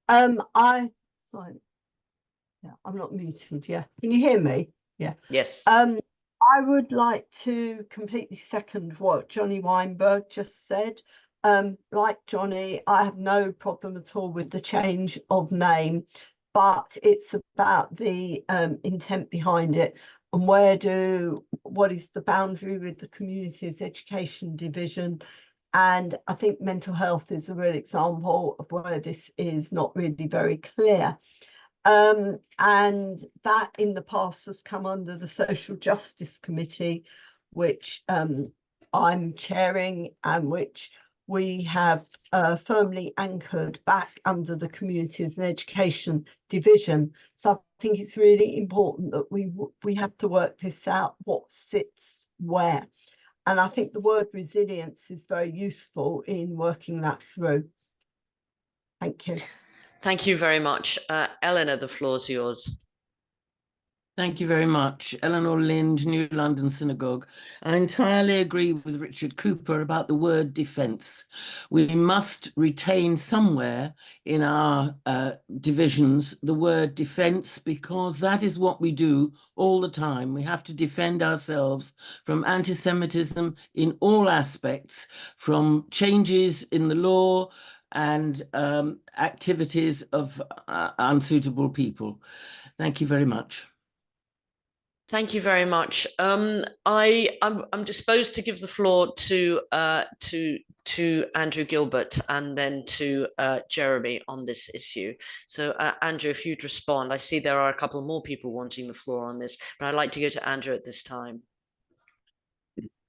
Sorry. Yeah, I'm not muted. Yeah, can you hear me? Yeah. Yes. I would like to completely second what Johnny Weinberg just said. Like Johnny, I have no problem at all with the change of name, but it's about the intent behind it and what is the boundary with the community's education division. And I think mental health is a real example of where this is not really very clear. And that in the past has come under the Social Justice Committee, which I'm chairing and which we have firmly anchored back under the Communities and Education Division. So I think it's really important that we have to work this out, what sits where. And I think the word resilience is very useful in working that through. Thank you. Thank you very much. Eleanor, the floor is yours. Thank you very much. Eleanor Lind, New London Synagogue. I entirely agree with Richard Cooper about the word defence. We must retain somewhere in our divisions the word defence, because that is what we do all the time. We have to defend ourselves from anti-Semitism in all aspects, from changes in the law and activities of unsuitable people. Thank you very much. Thank you very much. I'm disposed to give the floor to Andrew Gilbert and then to Jeremy on this issue. So Andrew, if you'd respond. I see there are a couple more people wanting the floor on this, but I'd like to go to Andrew at this time.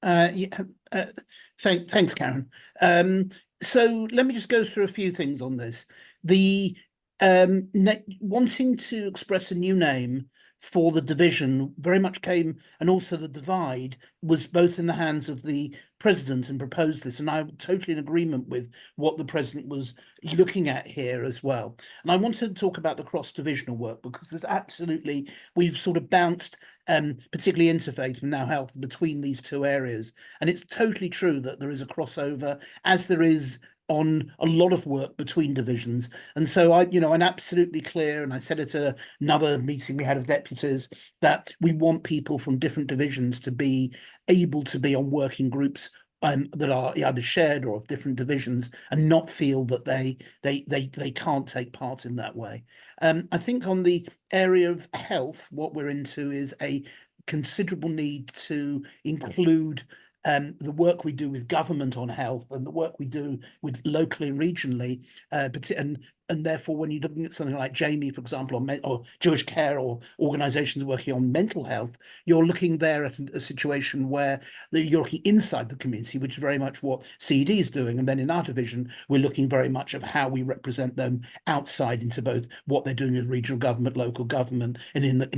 Thanks, Karen. So let me just go through a few things on this. The wanting to express a new name for the division very much came, and also the divide was both in the hands of the president and proposed this, and I'm totally in agreement with what the president was looking at here as well. And I wanted to talk about the cross-divisional work, because there's absolutely, we've sort of bounced particularly interfaith and now health between these two areas, and it's totally true that there is a crossover, as there is on a lot of work between divisions. And so I'm absolutely clear, and I said it at another meeting we had of deputies, that we want people from different divisions to be able to be on working groups that are either shared or of different divisions, and not feel that they can't take part in that way. I think on the area of health, what we're into is a considerable need to include the work we do with government on health and the work we do with locally and regionally, and therefore when you're looking at something like Jamie, for example, or Jewish Care or organisations working on mental health, you're looking there at a situation where you're looking inside the community, which is very much what CED is doing. And then in our division, we're looking very much of how we represent them outside into both what they're doing with regional government, local government, and in the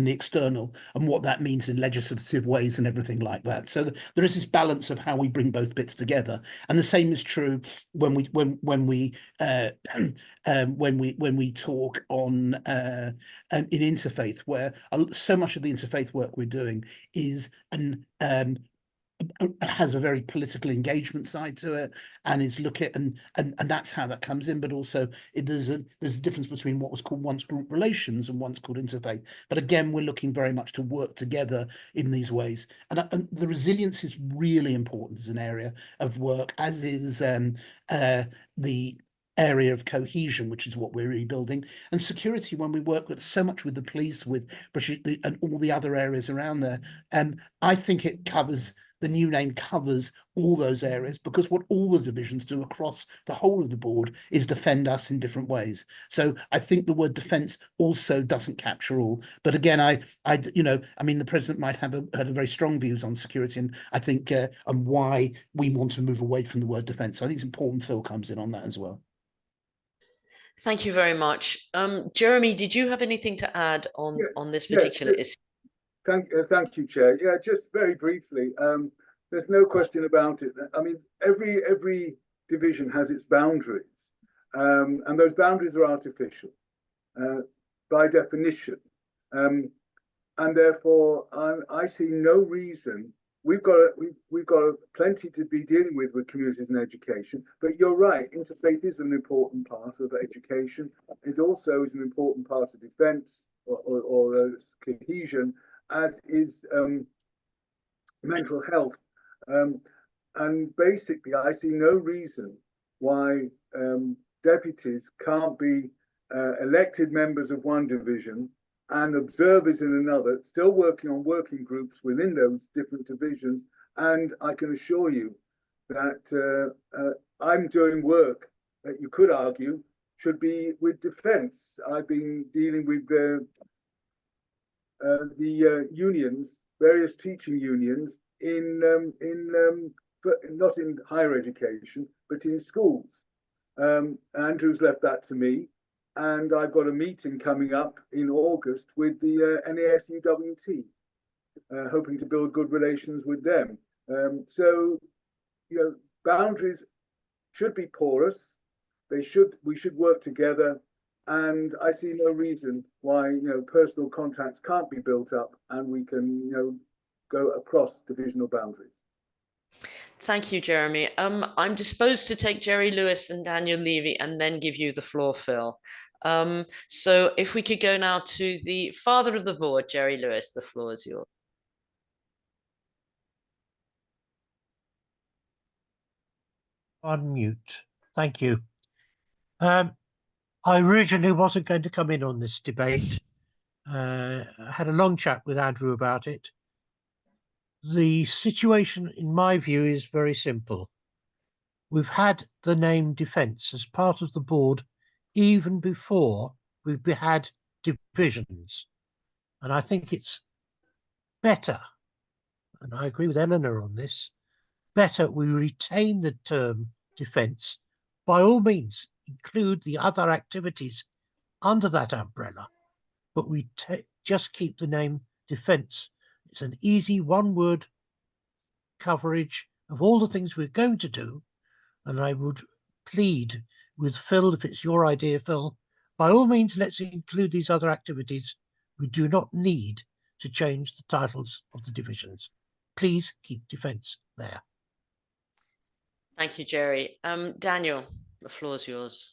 external, and what that means in legislative ways and everything like that. So there is this balance of how we bring both bits together, and the same is true when we talk on in interfaith, where so much of the interfaith work we're doing is has a very political engagement side to it, and is and that's how that comes in. But also there's a difference between what was called once group relations and once called interfaith. But again, we're looking very much to work together in these ways, and the resilience is really important as an area of work, as is the area of cohesion, which is what we're rebuilding, and security, when we work with so much with the police, with British and all the other areas around there. I think the new name covers all those areas, because what all the divisions do across the whole of the board is defend us in different ways. So I think the word defence also doesn't capture all. But again, the president might have had very strong views on security, and I think and why we want to move away from the word defence. So I think it's important Phil comes in on that as well. Thank you very much. Jeremy, did you have anything to add on this particular issue? Thank you, Chair. Yeah, just very briefly. There's no question about it. I mean, every division has its boundaries, and those boundaries are artificial. by definition. And therefore, I see no reason. We've got plenty to be dealing with communities and education. But you're right, interfaith is an important part of education. It also is an important part of defence or cohesion, as is mental health. And basically, I see no reason why deputies can't be elected members of one division and observers in another, still working on working groups within those different divisions. And I can assure you that I'm doing work that you could argue should be with defence. I've been dealing with the unions, various teaching unions but not in higher education, but in schools. Andrew's left that to me. And I've got a meeting coming up in August with the NASUWT, hoping to build good relations with them. So, boundaries should be porous. We should work together. And I see no reason why, personal contacts can't be built up and we can, go across divisional boundaries. Thank you, Jeremy. I'm disposed to take Jerry Lewis and Daniel Levy and then give you the floor, Phil. So if we could go now to the father of the board, Jerry Lewis, the floor is yours. Unmute. Thank you. I originally wasn't going to come in on this debate. I had a long chat with Andrew about it. The situation, in my view, is very simple. We've had the name defence as part of the board even before we've had divisions. And I think it's better, and I agree with Eleanor on this, better we retain the term defence. By all means, include the other activities under that umbrella, but we just keep the name defence. It's an easy one-word coverage of all the things we're going to do, and I would plead with Phil, if it's your idea, Phil, by all means, let's include these other activities. We do not need to change the titles of the divisions. Please keep defence there. Thank you, Jerry. Daniel, the floor is yours.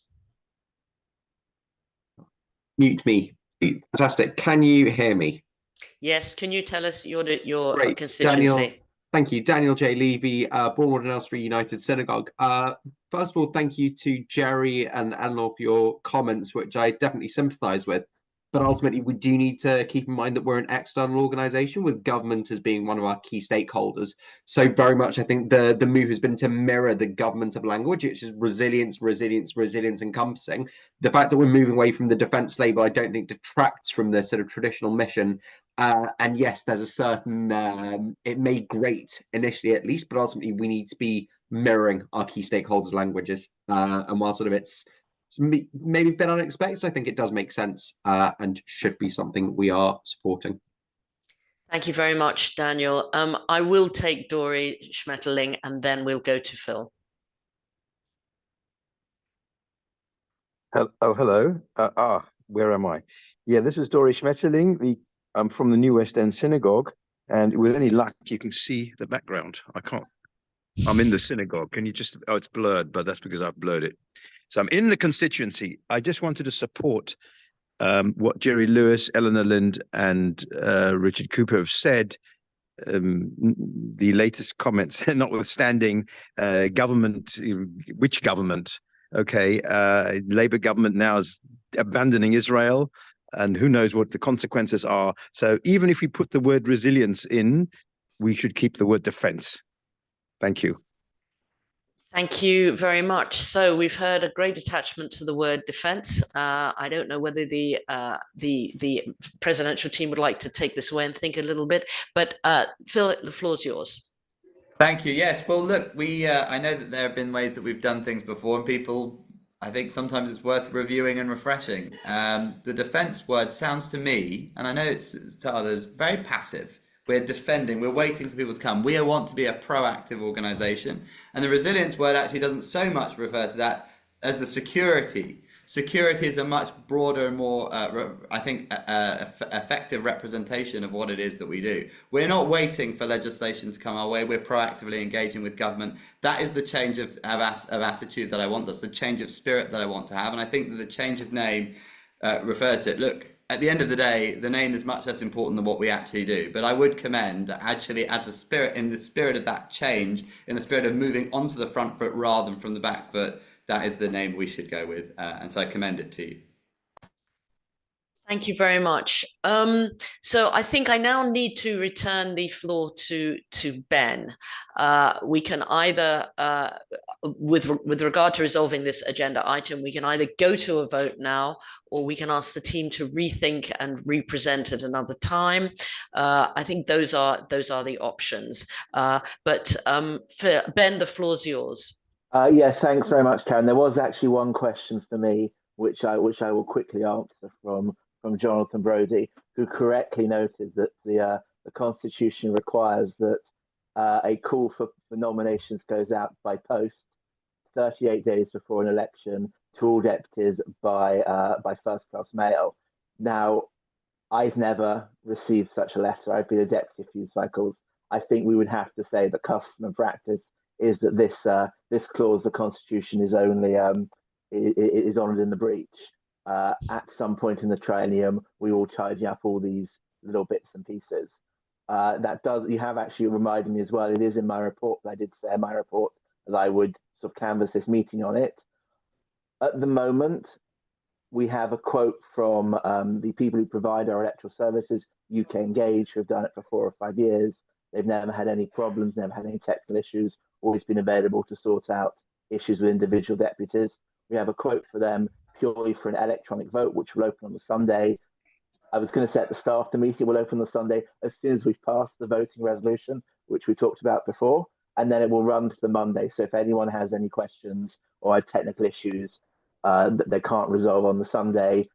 Mute me. Fantastic. Can you hear me? Yes. Can you tell us your Great. constituency? Daniel, thank you. Daniel J. Levy, Bournemouth and Elstree United Synagogue. First of all, thank you to Jerry and Eleanor for your comments, which I definitely sympathise with. But ultimately, we do need to keep in mind that we're an external organisation with government as being one of our key stakeholders. So very much, I think the move has been to mirror the government of language, which is resilience encompassing. The fact that we're moving away from the defence label, I don't think detracts from the sort of traditional mission. And yes, there's a certain, it may grate initially at least, but ultimately we need to be mirroring our key stakeholders' languages. And while sort of it's maybe a bit unexpected, I think it does make sense and should be something we are supporting. Thank you very much, Daniel. I will take Dory Schmetterling and then we'll go to Phil. Oh, hello. Where am I? Yeah, this is Dory Schmetterling. I'm from the New West End Synagogue, and with any luck, you can see the background. I'm in the synagogue. Can you just, oh, it's blurred, but that's because I've blurred it. So I'm in the constituency. I just wanted to support what Jerry Lewis, Eleanor Lind, and Richard Cooper have said. The latest comments, notwithstanding government, which government? Okay, Labour government now is abandoning Israel, and who knows what the consequences are. So even if we put the word resilience in, we should keep the word defence. Thank you. Thank you very much. So we've heard a great attachment to the word defence. I don't know whether the presidential team would like to take this away and think a little bit, but Phil, the floor's yours. Thank you. Yes. Well, look, I know that there have been ways that we've done things before, and people, I think sometimes it's worth reviewing and refreshing. The defence word sounds to me, and I know it's to others, very passive. We're defending, we're waiting for people to come. We want to be a proactive organisation. And the resilience word actually doesn't so much refer to that as the security. security is a much broader and more, I think, effective representation of what it is that we do. We're not waiting for legislation to come our way. We're proactively engaging with government. That is the change of attitude that I want. That's the change of spirit that I want to have. And I think that the change of name refers to it. Look, at the end of the day, the name is much less important than what we actually do. But I would commend, actually, as a spirit, in the spirit of that change, in the spirit of moving onto the front foot rather than from the back foot, that is the name we should go with. And so I commend it to you. Thank you very much. So I think I now need to return the floor to Ben. We can either, with regard to resolving this agenda item, we can either go to a vote now, or we can ask the team to rethink and represent at another time. I think those are the options. But Ben, the floor's yours. Yes, thanks very much, Karen. There was actually one question for me, which I will quickly answer from Jonathan Brodie, who correctly noted that the Constitution requires that a call for nominations goes out by post 38 days before an election to all deputies by first-class mail. Now, I've never received such a letter. I've been a deputy a few cycles. I think we would have to say the custom and practice is that this clause, the Constitution, is only is honoured in the breach. At some point in the triennium, we will tidy up all these little bits and pieces. You have actually reminded me as well, it is in my report, but I did say in my report that I would sort of canvass this meeting on it. At the moment, we have a quote from the people who provide our electoral services, UK Engage, who have done it for 4 or 5 years. They've never had any problems, never had any technical issues, always been available to sort out issues with individual deputies. We have a quote for them purely for an electronic vote, which will open on the Sunday. I was going to say at the start of the meeting, will open on the Sunday as soon as we've passed the voting resolution, which we talked about before, and then it will run to the Monday. So if anyone has any questions or technical issues that they can't resolve on the Sunday,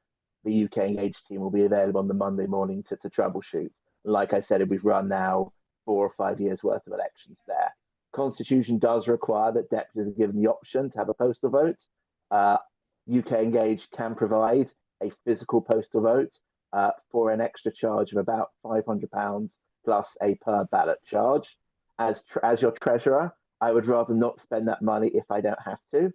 the UK Engage team will be available on the Monday morning to troubleshoot. Like I said, we've run now 4 or 5 years worth of elections there. Constitution does require that deputies are given the option to have a postal vote. UK Engage can provide a physical postal vote for an extra charge of about £500 plus a per ballot charge. As your treasurer, I would rather not spend that money if I don't have to.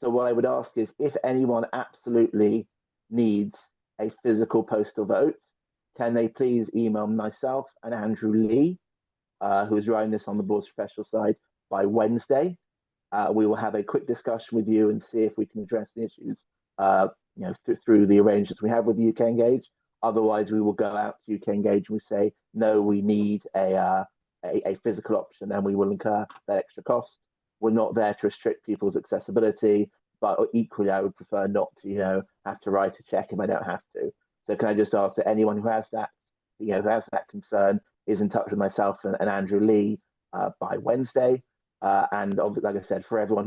So what I would ask is, if anyone absolutely needs a physical postal vote, can they please email myself and Andrew Lee, who is running this on the board's professional side, by Wednesday. We will have a quick discussion with you and see if we can address the issues through the arrangements we have with UK Engage. Otherwise, we will go out to UK Engage and we say, no, we need a physical option, and we will incur that extra cost. We're not there to restrict people's accessibility, but equally, I would prefer not to, have to write a check if I don't have to. So can I just ask that anyone who has that, who has that concern, is in touch with myself and Andrew Lee by Wednesday. And like I said, for everyone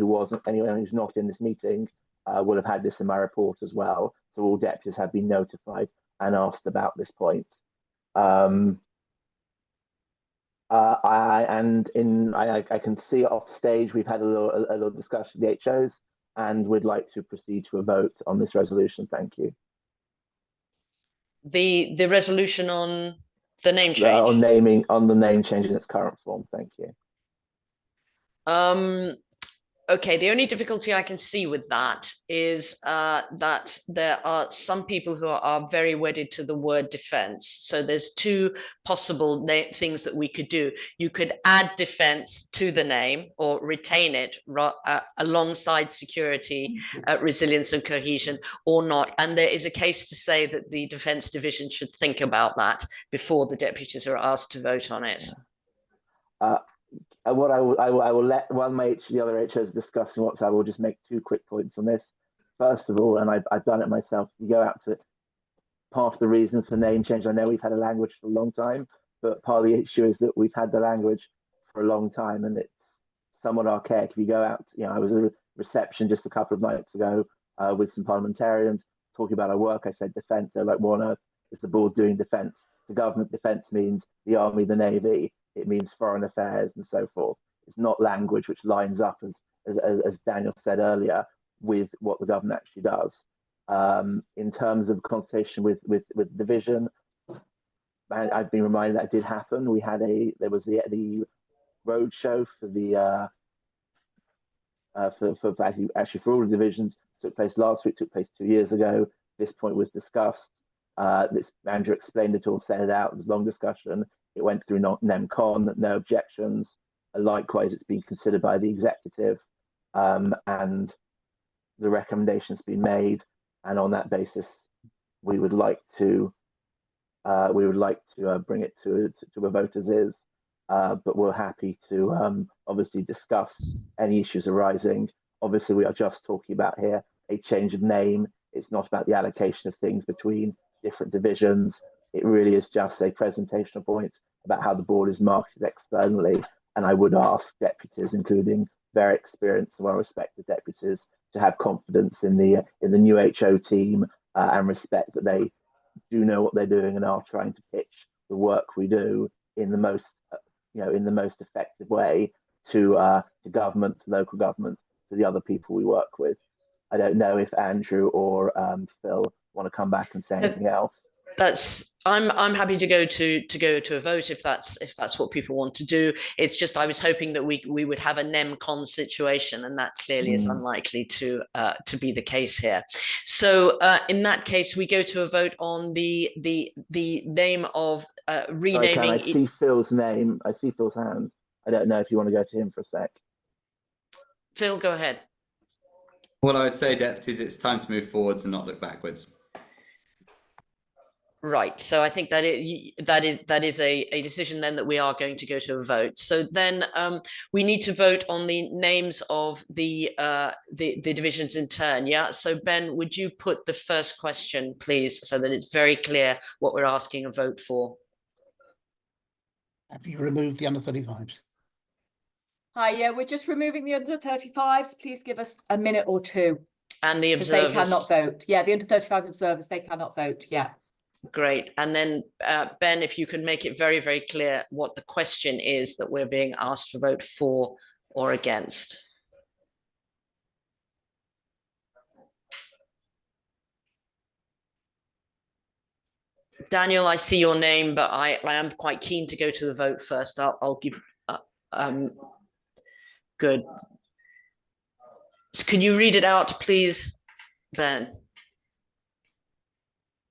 anyone who's not in this meeting, will have had this in my report as well. So all deputies have been notified and asked about this point. I can see off stage we've had a little discussion with the HOs, and we'd like to proceed to a vote on this resolution. Thank you. The resolution on the name change. On the name change in its current form. Thank you. Okay, the only difficulty I can see with that is that there are some people who are very wedded to the word defense. So there's 2 possible things that we could do. You could add defense to the name or retain it alongside security, resilience and cohesion, or not. And there is a case to say that the Defence Division should think about that before the deputies are asked to vote on it. What I will let the other HOs discussing what I will just make 2 quick points on this. First of all, and I've done it myself, you go out to part of the reason for name change. I know we've had a language for a long time, but part of the issue is that we've had the language for a long time and it's somewhat archaic. If you go out, I was at a reception just a couple of nights ago with some parliamentarians talking about our work. I said defence. They're like, what on earth is the board doing defence? The government defence means the army, the navy. It means foreign affairs and so forth. It's not language which lines up, as Daniel said earlier, with what the government actually does. In terms of consultation with division, I've been reminded that did happen. There was the road show for the actually for all the divisions, took place last week, took place 2 years ago. This point was discussed. Andrew explained it all, set it out. It was a long discussion. It went through NEMCON, no objections. Likewise, it's been considered by the executive, and the recommendation's been made. And on that basis, we would like to bring it to a vote as is. But we're happy to obviously discuss any issues arising. Obviously, we are just talking about here a change of name. It's not about the allocation of things between different divisions. It really is just a presentational point about how the board is marketed externally. And I would ask deputies, including very experienced and well-respected deputies, to have confidence in the new HO team and respect that they do know what they're doing and are trying to pitch the work we do in the most effective way to government, to local government, to the other people we work with. I don't know if Andrew or Phil want to come back and say anything else. I'm happy to go to a vote if that's what people want to do. It's just I was hoping that we would have a NEMCON situation, and that clearly is unlikely to be the case here. So in that case, we go to a vote on the name of renaming. Sorry, I see Phil's name. I see Phil's hand. I don't know if you want to go to him for a sec. Phil, go ahead. Well, I would say, deputies, it's time to move forwards and not look backwards. Right. So I think that is a decision then that we are going to go to a vote. So then we need to vote on the names of the divisions in turn. Yeah. So Ben, would you put the first question, please, so that it's very clear what we're asking a vote for? Have you removed the under 35s? Hi, yeah, we're just removing the under 35s. Please give us a minute or two. And the observers. They cannot vote. Yeah, the under 35 observers, they cannot vote. Yeah. Great. And then, Ben, if you can make it very, very clear what the question is that we're being asked to vote for or against. Daniel, I see your name, but I am quite keen to go to the vote first. I'll give... good. Can you read it out, please, Ben?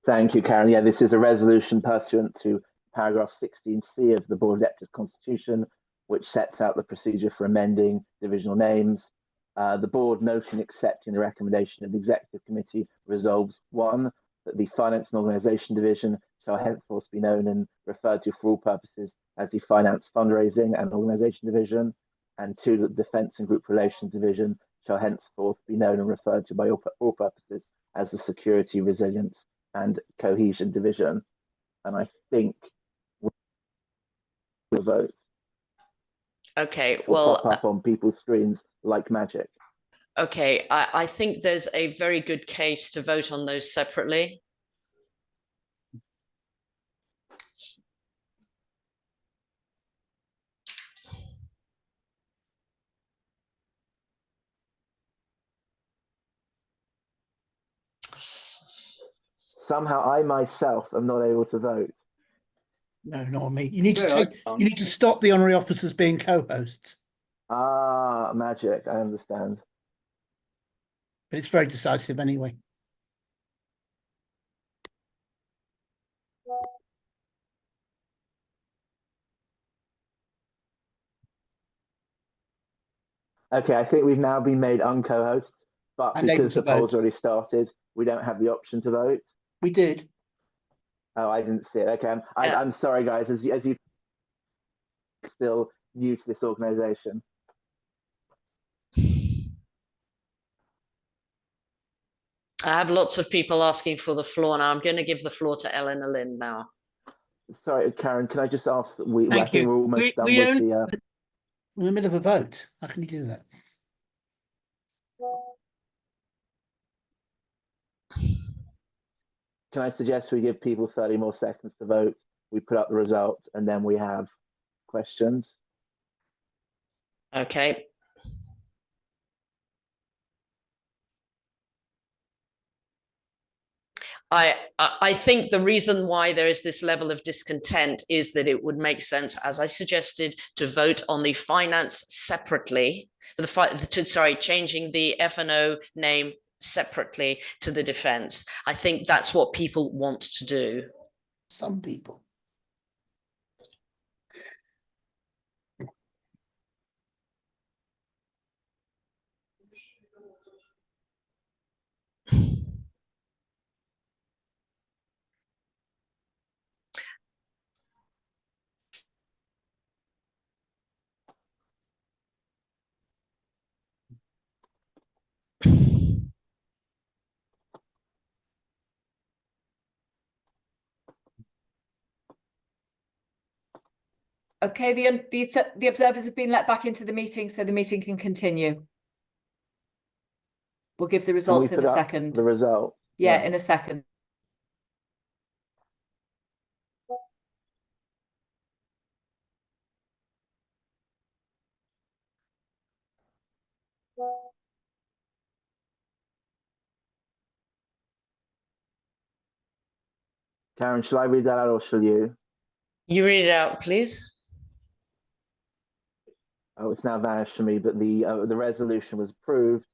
Thank you, Karen. Yeah, this is a resolution pursuant to paragraph 16C of the Board of Deputies Constitution, which sets out the procedure for amending divisional names. The board, noting accepting the recommendation of the Executive Committee, resolves 1, that the Finance and Organisation Division shall henceforth be known and referred to for all purposes as the Finance, Fundraising and Organisation Division, and 2, that the Defence and Group Relations Division shall henceforth be known and referred to by all purposes as the Security, Resilience and Cohesion Division. And I think we'll vote. Okay, well, pop up on people's screens like magic. Okay, I think there's a very good case to vote on those separately. Somehow I myself am not able to vote. No, not me. You need you need to stop the honorary officers being co-hosts. Ah, magic. I understand. But it's very decisive anyway. Okay, I think we've now been made unco-hosts, but And because the poll's vote. already started, we don't have the option to vote. We did. Oh, I didn't see it. Okay, I'm sorry, guys. As you still new to this organisation. I have lots of people asking for the floor now. I'm going to give the floor to Eleanor Lynn now. Sorry, Karen, can I just ask, I Thank think you. we're almost done with the... We're in the middle of a vote. How can you do that? Can I suggest we give people 30 more seconds to vote? We put up the results and then we have questions. Okay. I think the reason why there is this level of discontent is that it would make sense, as I suggested, to vote on the finance separately, changing the F&O name separately to the defence. I think that's what people want to do. Some people. Okay, the observers have been let back into the meeting, so the meeting can continue. We'll give the results in a second. The result. Yeah, in a second. Karen, shall I read that out or shall you? You read it out, please. Oh, it's now vanished from me, but the resolution was approved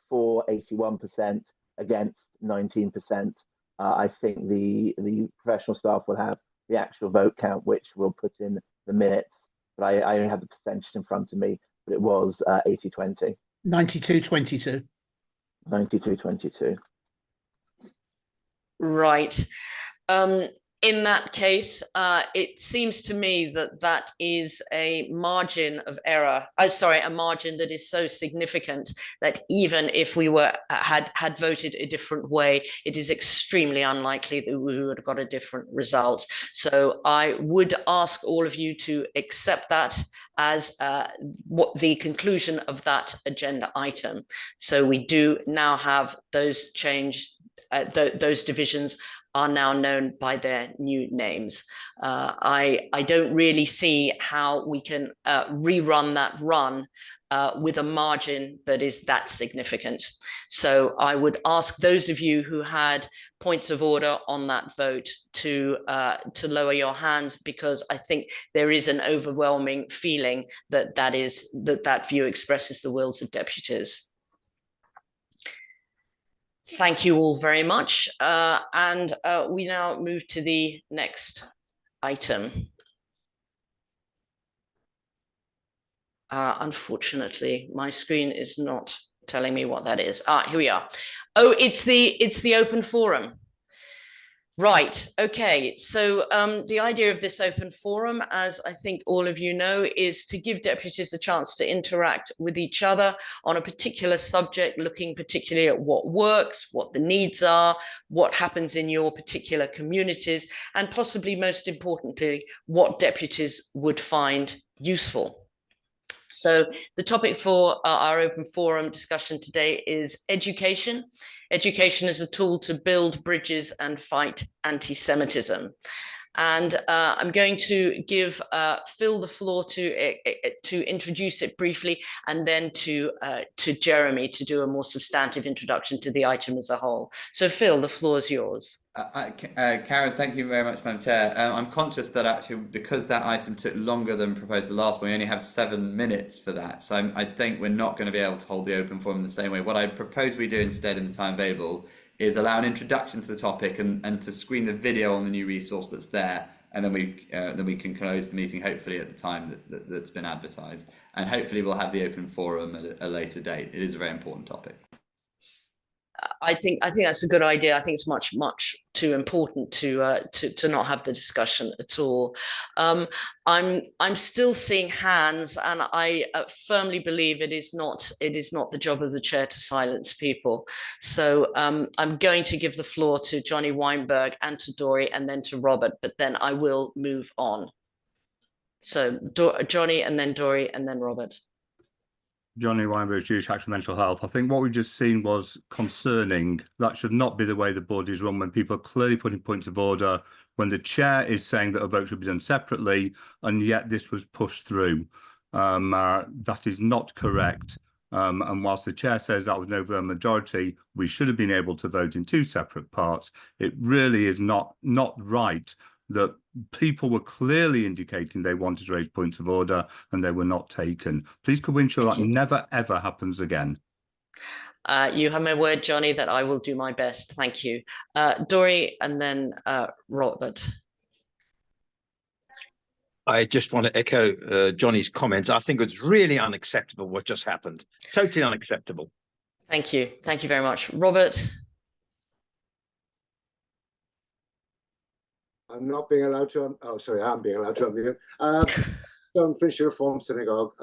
for 81% against 19%. I think the professional staff will have the actual vote count, which we'll put in the minutes. But I only have the percentage in front of me, but it was 80-20. 92-22. 92-22. Right. In that case, it seems to me that that is a margin of error. A margin that is so significant that even if we had voted a different way, it is extremely unlikely that we would have got a different result. So I would ask all of you to accept that as what the conclusion of that agenda item. So we do now have those those divisions are now known by their new names. I don't really see how we can rerun that run with a margin that is that significant. So I would ask those of you who had points of order on that vote to lower your hands, because I think there is an overwhelming feeling that that view expresses the wills of deputies. Thank you all very much. And we now move to the next item. Unfortunately, my screen is not telling me what that is. Here we are. Oh, it's the open forum. Right, okay, so the idea of this open forum, as I think all of you know, is to give deputies a chance to interact with each other on a particular subject, looking particularly at what works, what the needs are, what happens in your particular communities, and possibly most importantly, what deputies would find useful. So the topic for our open forum discussion today is education. Education as a tool to build bridges and fight anti-Semitism. And I'm going to give Phil the floor to introduce it briefly, and then to Jeremy to do a more substantive introduction to the item as a whole. So Phil, the floor is yours. Karen, thank you very much, Madam Chair. I'm conscious that actually, because that item took longer than proposed the last one, we only have 7 minutes for that. So I think we're not going to be able to hold the open forum in the same way. What I propose we do instead in the time available is allow an introduction to the topic and to screen the video on the new resource that's there. And then we can close the meeting, hopefully at the time that's been advertised. And hopefully we'll have the open forum at a later date. It is a very important topic. I think that's a good idea. I think it's much too important to not have the discussion at all. I'm still seeing hands, and I firmly believe it is not the job of the chair to silence people. So I'm going to give the floor to Johnny Weinberg and to Dory, and then to Robert. But then I will move on. So Johnny, and then Dory, and then Robert. Johnny Weinberg, Jewish Action Mental Health. I think what we've just seen was concerning. That should not be the way the board is run, when people are clearly putting points of order, when the chair is saying that a vote should be done separately, and yet this was pushed through. That is not correct. And whilst the chair says that was an overwhelming majority, we should have been able to vote in two separate parts. It really is not right that people were clearly indicating they wanted to raise points of order and they were not taken. Please could we ensure that never, ever happens again? You have my word, Johnny, that I will do my best. Thank you. Dory and then Robert. I just want to echo Johnny's comments. I think it's really unacceptable what just happened. Totally unacceptable. Thank you. Thank you very much. Robert? I'm not being allowed to, oh, sorry, I'm being allowed to unmute. Fisher Reform Synagogue.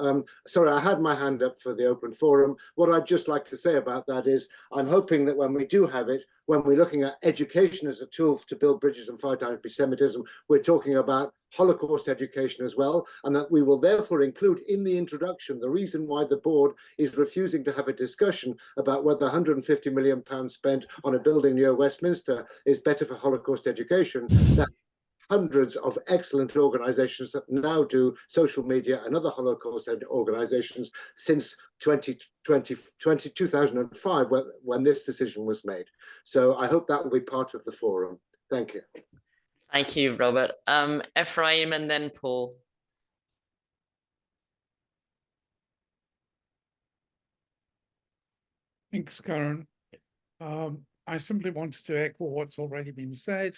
Sorry, I had my hand up for the open forum. What I'd just like to say about that is I'm hoping that when we do have it, when we're looking at education as a tool to build bridges and fight anti-Semitism, we're talking about Holocaust education as well, and that we will therefore include in the introduction the reason why the board is refusing to have a discussion about whether £150 million spent on a building near Westminster is better for Holocaust education. That hundreds of excellent organizations that now do social media and other Holocaust organizations since 2005 when this decision was made. So I hope that will be part of the forum. Thank you. Thank you, Robert. Ephraim and then Paul. Thanks, Karen. I simply wanted to echo what's already been said.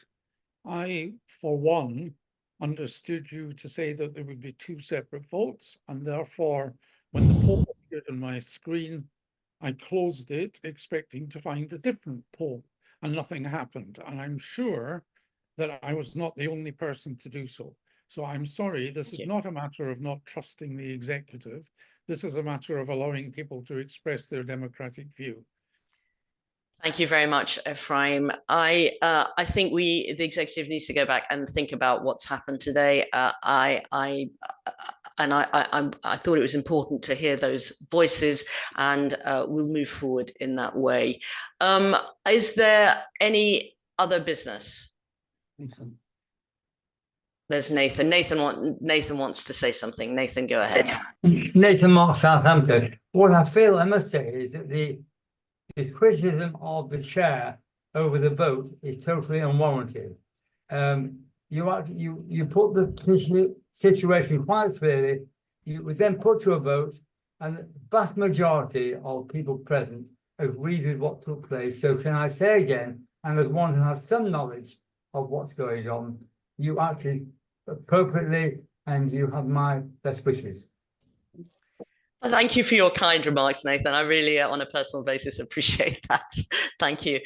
I, for one, understood you to say that there would be two separate votes, and therefore, when the poll appeared on my screen, I closed it expecting to find a different poll, and nothing happened. And I'm sure that I was not the only person to do so. So I'm sorry, this is not a matter of not trusting the executive. This is a matter of allowing people to express their democratic view. Thank you very much, Ephraim. I think the executive needs to go back and think about what's happened today. I thought it was important to hear those voices, and we'll move forward in that way. Is there any other business? Nathan. There's Nathan. Nathan wants to say something. Nathan, go ahead. Nathan Mark, Southampton. What I feel I must say is that the criticism of the chair over the vote is totally unwarranted. You put the situation quite clearly. You would then put to a vote, and the vast majority of people present agreed with what took place. So can I say again, and as one who has some knowledge of what's going on, you acted appropriately, and you have my best wishes. Thank you for your kind remarks, Nathan. I really, on a personal basis, appreciate that. Thank you.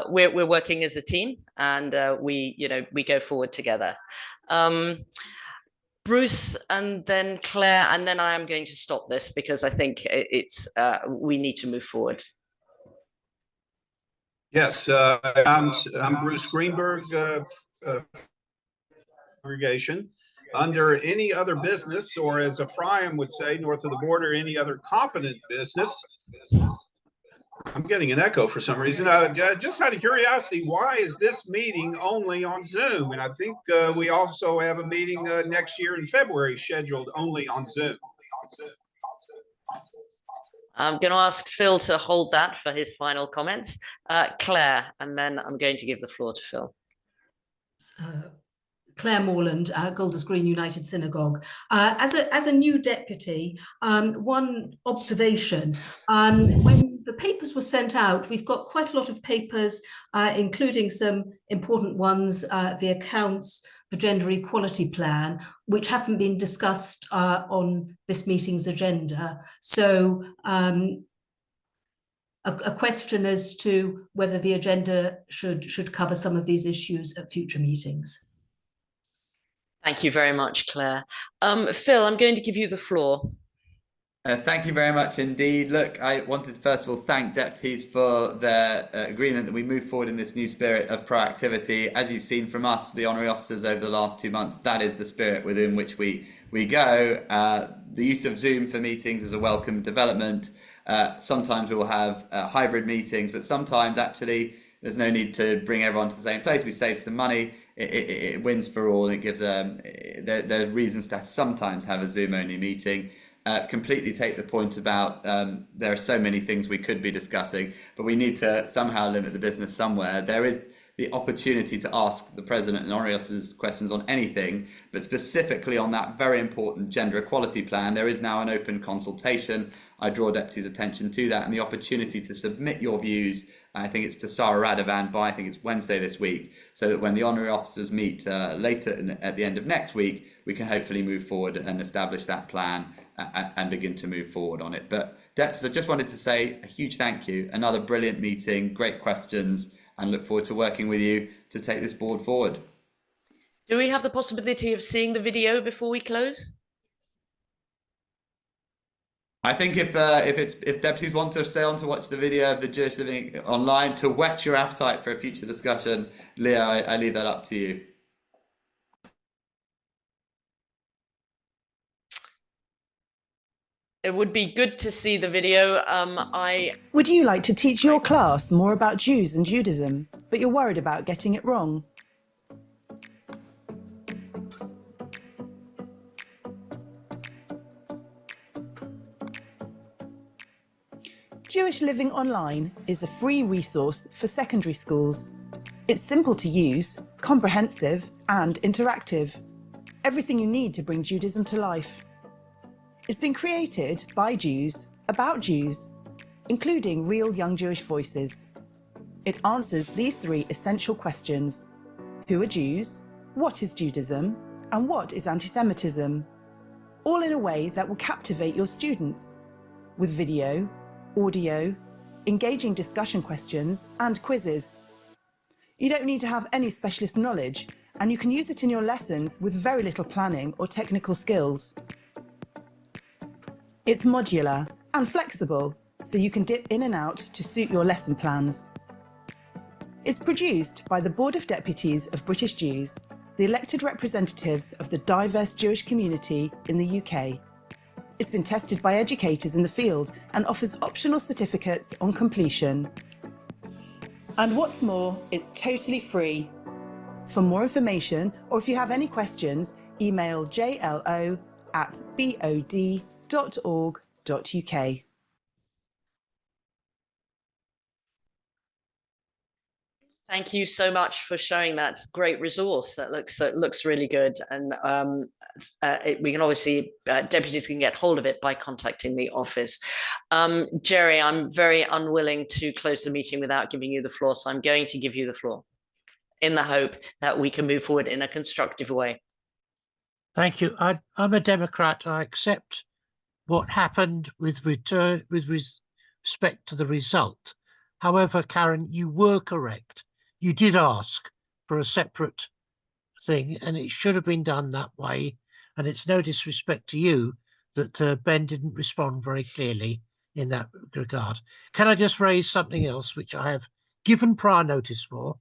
We're working as a team, and we go forward together. Bruce, and then Claire, and then I am going to stop this because I think we need to move forward. Yes, I'm Bruce Greenberg, congregation. Under any other business, or as Ephraim would say, north of the border, any other competent business. I'm getting an echo for some reason. Just out of curiosity, why is this meeting only on Zoom? And I think we also have a meeting next year in February scheduled only on Zoom. I'm going to ask Phil to hold that for his final comments. Claire, and then I'm going to give the floor to Phil. Claire Morland, Golders Green United Synagogue. As a new deputy, one observation, when the papers were sent out, we've got quite a lot of papers, including some important ones, the accounts, the gender equality plan, which haven't been discussed on this meeting's agenda. So a question as to whether the agenda should cover some of these issues at future meetings. Thank you very much, Claire. Phil, I'm going to give you the floor. Thank you very much indeed. Look, I wanted to first of all thank deputies for their agreement that we move forward in this new spirit of proactivity. As you've seen from us, the honorary officers over the last 2 months, that is the spirit within which we go. The use of Zoom for meetings is a welcome development. Sometimes we will have hybrid meetings, but sometimes actually there's no need to bring everyone to the same place. We save some money. It wins for all. It gives there's reasons to sometimes have a Zoom only meeting. completely take the point about there are so many things we could be discussing, but we need to somehow limit the business somewhere. There is the opportunity to ask the President and honorary officers questions on anything, but specifically on that very important gender equality plan, there is now an open consultation. I draw deputies' attention to that and the opportunity to submit your views. I think it's to Sarah Radovan by, I think it's Wednesday this week, so that when the honorary officers meet later at the end of next week, we can hopefully move forward and establish that plan and begin to move forward on it. But deputies, I just wanted to say a huge thank you. Another brilliant meeting, great questions, and look forward to working with you to take this board forward. Do we have the possibility of seeing the video before we close? I think if deputies want to stay on to watch the video of the Jewish Living online to whet your appetite for a future discussion, Leah, I leave that up to you. It would be good to see the video. Would you like to teach your class more about Jews and Judaism, but you're worried about getting it wrong? Jewish Living Online is a free resource for secondary schools. It's simple to use, comprehensive and interactive. Everything you need to bring Judaism to life. It's been created by Jews, about Jews, including real young Jewish voices. It answers these three essential questions. Who are Jews? What is Judaism? And what is anti-Semitism? All in a way that will captivate your students, with video, audio, engaging discussion questions, and quizzes. You don't need to have any specialist knowledge, and you can use it in your lessons with very little planning or technical skills. It's modular and flexible, so you can dip in and out to suit your lesson plans. It's produced by the Board of Deputies of British Jews, the elected representatives of the diverse Jewish community in the UK. It's been tested by educators in the field and offers optional certificates on completion. And what's more, it's totally free. For more information, or if you have any questions, email jlo@bod.org.uk. Thank you so much for showing that great resource. That looks really good, and we can obviously deputies can get hold of it by contacting the office. Jerry, I'm very unwilling to close the meeting without giving you the floor, so I'm going to give you the floor in the hope that we can move forward in a constructive way. Thank you. I'm a Democrat. I accept what happened with respect to the result. However, Karen, you were correct. You did ask for a separate thing, and it should have been done that way. And it's no disrespect to you that Ben didn't respond very clearly in that regard. Can I just raise something else, which I have given prior notice for?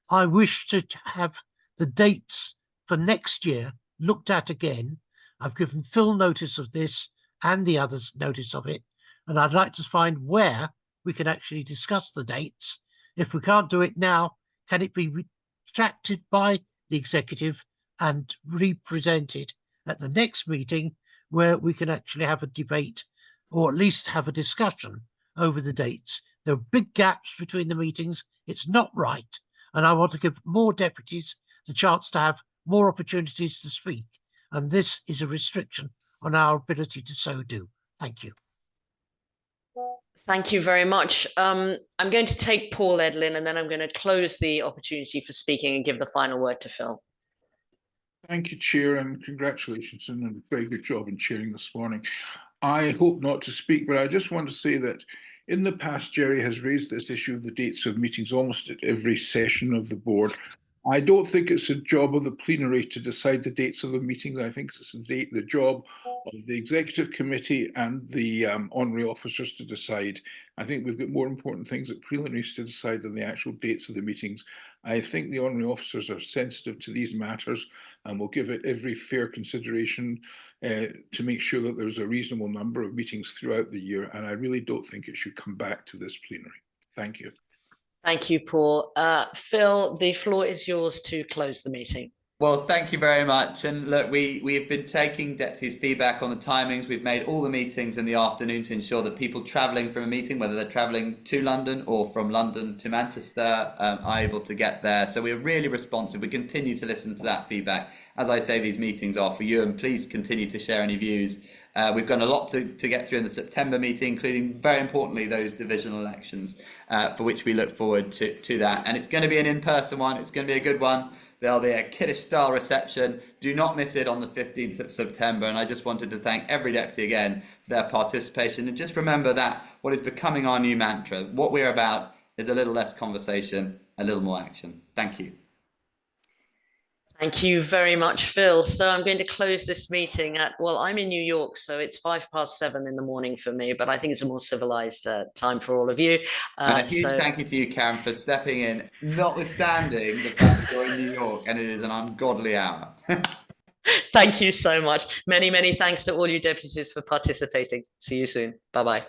I wish to have the dates for next year looked at again. I've given Phil notice of this and the others notice of it, and I'd like to find where we can actually discuss the dates. If we can't do it now, can it be retracted by the executive and represented at the next meeting, where we can actually have a debate or at least have a discussion over the dates? There are big gaps between the meetings. It's not right. And I want to give more deputies the chance to have more opportunities to speak. And this is a restriction on our ability to so do. Thank you. Thank you very much. I'm going to take Paul Edlin, and then I'm going to close the opportunity for speaking and give the final word to Phil. Thank you, Chair, and congratulations on a very good job in chairing this morning. I hope not to speak, but I just want to say that in the past, Jerry has raised this issue of the dates of meetings almost at every session of the board. I don't think it's a job of the plenary to decide the dates of the meetings. I think it's the job of the executive committee and the honorary officers to decide. I think we've got more important things at plenaries to decide than the actual dates of the meetings. I think the honorary officers are sensitive to these matters and will give it every fair consideration to make sure that there's a reasonable number of meetings throughout the year. And I really don't think it should come back to this plenary. Thank you. Thank you, Paul. Phil, the floor is yours to close the meeting. Well, thank you very much. And look, we've been taking deputies' feedback on the timings. We've made all the meetings in the afternoon to ensure that people travelling from a meeting, whether they're travelling to London or from London to Manchester, are able to get there. So we're really responsive. We continue to listen to that feedback. As I say, these meetings are for you, and please continue to share any views. We've got a lot to get through in the September meeting, including, very importantly, those divisional elections, for which we look forward to that. And it's going to be an in-person one. It's going to be a good one. There'll be a kiddish-style reception. Do not miss it on the 15th of September. And I just wanted to thank every deputy again for their participation. And just remember that what is becoming our new mantra, what we're about is a little less conversation, a little more action. Thank you. Thank you very much, Phil. So I'm going to close this meeting at, well, I'm in New York, so it's 7:05 in the morning for me, but I think it's a more civilized time for all of you. And a huge thank you to you, Karen, for stepping in, notwithstanding the fact you're in New York and it is an ungodly hour. Thank you so much. Many, many thanks to all you deputies for participating. See you soon. Bye-bye.